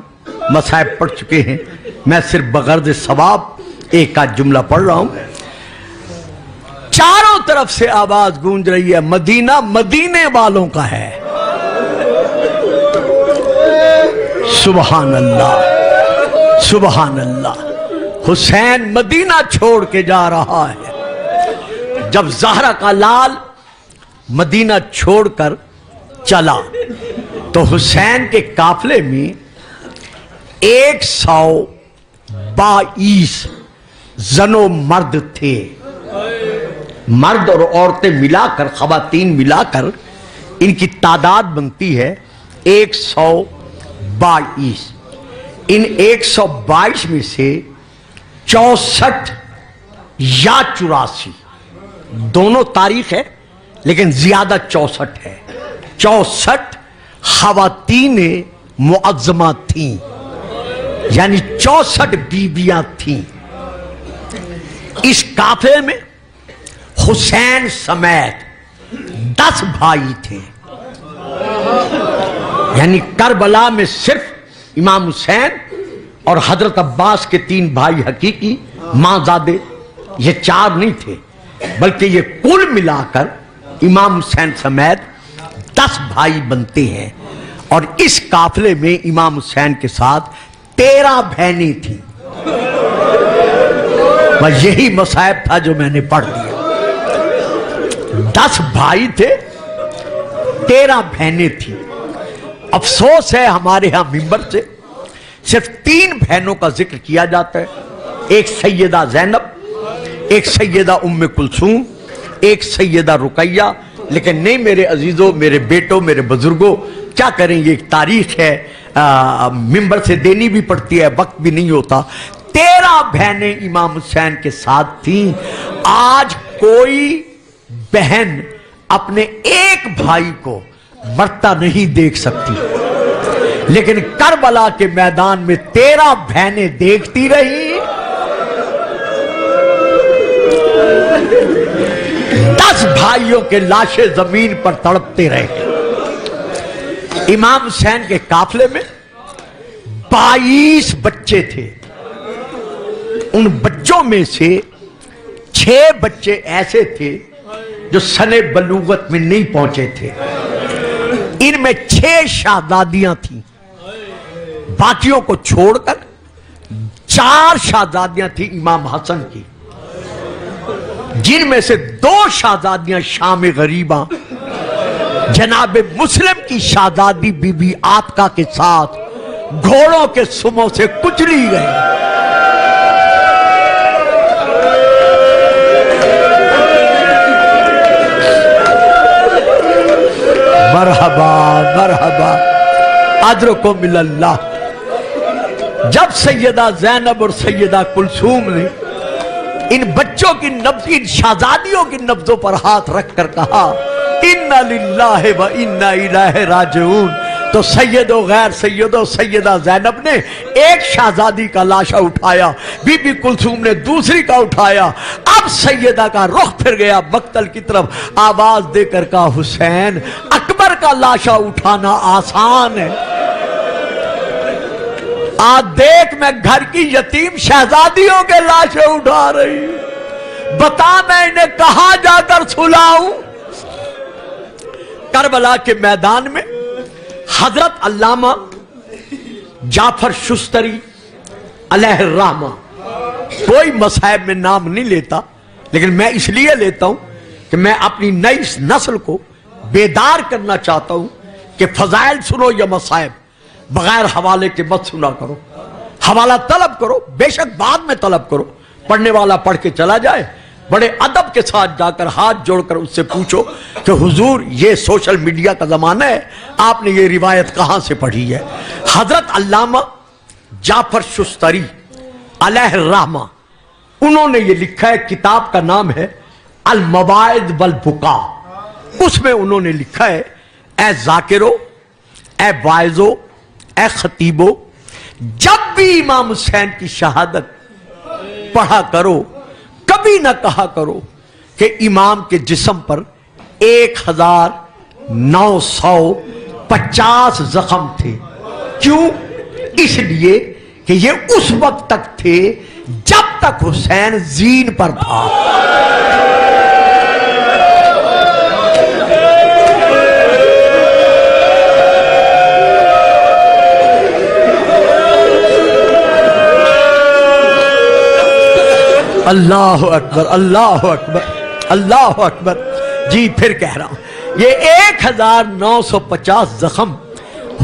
مصحف پڑھ چکے ہیں، میں صرف بغرض ثواب ایک آدھ جملہ پڑھ رہا ہوں۔ چاروں طرف سے آواز گونج رہی ہے، مدینہ مدینے والوں کا ہے۔ سبحان اللہ، سبحان اللہ۔ حسین مدینہ چھوڑ کے جا رہا ہے۔ جب زہرا کا لال مدینہ چھوڑ کر چلا تو حسین کے قافلے میں 122 زن و مرد تھے، مرد اور عورتیں ملا کر، خواتین ملا کر ان کی تعداد بنتی ہے 122۔ ان 122 میں سے 64 یا 84، دونوں تاریخ ہے لیکن زیادہ 64 ہے، 64 خواتین معظمہ تھیں، یعنی 64 بیویاں تھیں۔ اس قافلے میں حسین سمیت 10 بھائی تھے، یعنی کربلا میں صرف امام حسین اور حضرت عباس کے 3 بھائی حقیقی ماں زادے، یہ 4 نہیں تھے بلکہ یہ کل ملا کر امام حسین سمیت 10 بھائی بنتے ہیں۔ اور اس قافلے میں امام حسین کے ساتھ 13 بہنیں تھیں۔ بس یہی مصائب تھا جو میں نے پڑھ دیا۔ 10 بھائی تھے، 13 بہنیں تھیں۔ افسوس ہے ہمارے ہاں ممبر سے صرف 3 بہنوں کا ذکر کیا جاتا ہے، ایک سیدہ زینب، ایک سیدہ ام کلثوم، ایک سیدہ رقیہ، لیکن نہیں میرے عزیزوں، میرے بیٹوں، میرے بزرگوں، کیا کریں، یہ ایک تاریخ ہے، ممبر سے دینی بھی پڑتی ہے، وقت بھی نہیں ہوتا۔ 13 بہنیں امام حسین کے ساتھ تھیں۔ آج کوئی بہن اپنے ایک بھائی کو مرتا نہیں دیکھ سکتی، لیکن کربلا کے میدان میں 13 بہنیں دیکھتی رہی۔ 10 بھائیوں کے لاشیں زمین پر تڑپتے رہے۔ امام حسین کے قافلے میں 22 بچے تھے۔ ان بچوں میں سے 6 بچے ایسے تھے جو سن بلوغت میں نہیں پہنچے تھے۔ ان میں 6 شہزادیاں تھیں، باقیوں کو چھوڑ کر 4 شہزادیاں تھیں امام حسن کی، جن میں سے 2 شہزادیاں شام غریباں جناب مسلم کی شہزادی بی بی عاتقہ کے ساتھ گھوڑوں کے سموں سے کچلی گئی۔ مرحبا مرحبا، اجرکم من اللہ۔ جب سیدہ زینب اور سیدہ کلثوم نے ان بچوں کی نبض، ان شہزادیوں کی نبضوں پر ہاتھ رکھ کر کہا اِنَّا لِلَّهِ وَإِنَّا إِلَيْهِ رَاجِعُونَ، تو سید و غیر سید و سیدہ زینب نے ایک شہزادی کا لاشا اٹھایا، بی بی کلثوم نے دوسری کا اٹھایا۔ اب سیدہ کا رخ پھر گیا مقتل کی طرف، آواز دے کر کہا حسین اکبر کا لاشا اٹھانا آسان ہے، آج دیکھ میں گھر کی یتیم شہزادیوں کے لاشیں اٹھا رہی ہوں، بتا میں انہیں کہاں جا کر سلاؤں۔ کربلا کے میدان میں حضرت علامہ جعفر شستری علیہ الرحمہ، کوئی مصائب میں نام نہیں لیتا، لیکن میں اس لیے لیتا ہوں کہ میں اپنی نئی نسل کو بیدار کرنا چاہتا ہوں کہ فضائل سنو یا مصائب، بغیر حوالے کے مت سنا کرو، حوالہ طلب کرو، بے شک بعد میں طلب کرو، پڑھنے والا پڑھ کے چلا جائے، بڑے ادب کے ساتھ جا کر ہاتھ جوڑ کر اس سے پوچھو کہ حضور یہ سوشل میڈیا کا زمانہ ہے، آپ نے یہ روایت کہاں سے پڑھی ہے۔ حضرت علامہ جعفر شستری علیہ الرحمہ، انہوں نے یہ لکھا ہے، کتاب کا نام ہے المواعظ والبکا، اس میں انہوں نے لکھا ہے اے ذاکرو، اے واعظو، اے خطیبو، جب بھی امام حسین کی شہادت پڑھا کرو کبھی نہ کہا کرو کہ امام کے جسم پر 1950 زخم تھے۔ کیوں؟ اس لیے کہ یہ اس وقت تک تھے جب تک حسین زین پر تھا۔ اللہ اکبر، اللہ اکبر، اللہ اکبر۔ جی پھر کہہ رہا ہوں، یہ 1950 زخم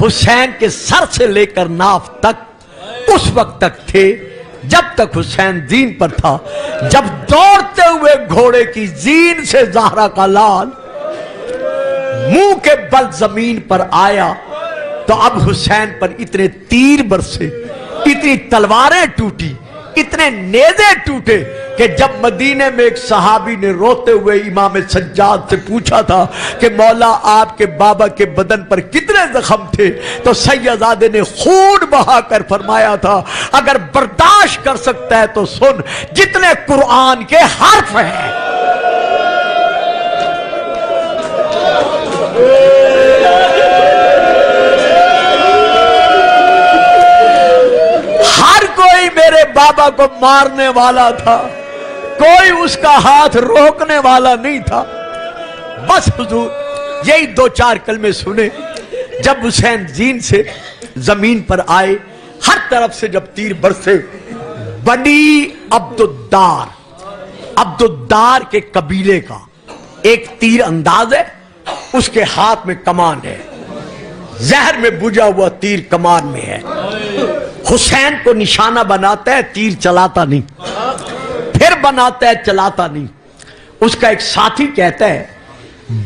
حسین کے سر سے لے کر ناف تک اس وقت تک تھے جب تک حسین زین پر تھا۔ جب دوڑتے ہوئے گھوڑے کی زین سے زہرا کا لال منہ کے بل زمین پر آیا تو اب حسین پر اتنے تیر برسے، اتنی تلواریں ٹوٹی، اتنے نیزے ٹوٹے کہ جب مدینے میں ایک صحابی نے روتے ہوئے امام سجاد سے پوچھا تھا کہ مولا آپ کے بابا کے بدن پر کتنے زخم تھے، تو سیدزادے نے خون بہا کر فرمایا تھا اگر برداشت کر سکتا ہے تو سن، جتنے قرآن کے حرف ہیں۔ میرے بابا کو مارنے والا تھا، کوئی اس کا ہاتھ روکنے والا نہیں تھا۔ بس حضور یہی 2-4 کلمے سنے۔ جب حسین زین سے زمین پر آئے، ہر طرف سے جب تیر برسے، بنی عبدالدار کے قبیلے کا ایک تیر انداز ہے، اس کے ہاتھ میں کمان ہے، زہر میں بجھا ہوا تیر کمان میں ہے، حسین کو نشانہ بناتا ہے، تیر چلاتا نہیں، پھر بناتا ہے چلاتا نہیں۔ اس کا ایک ساتھی کہتا ہے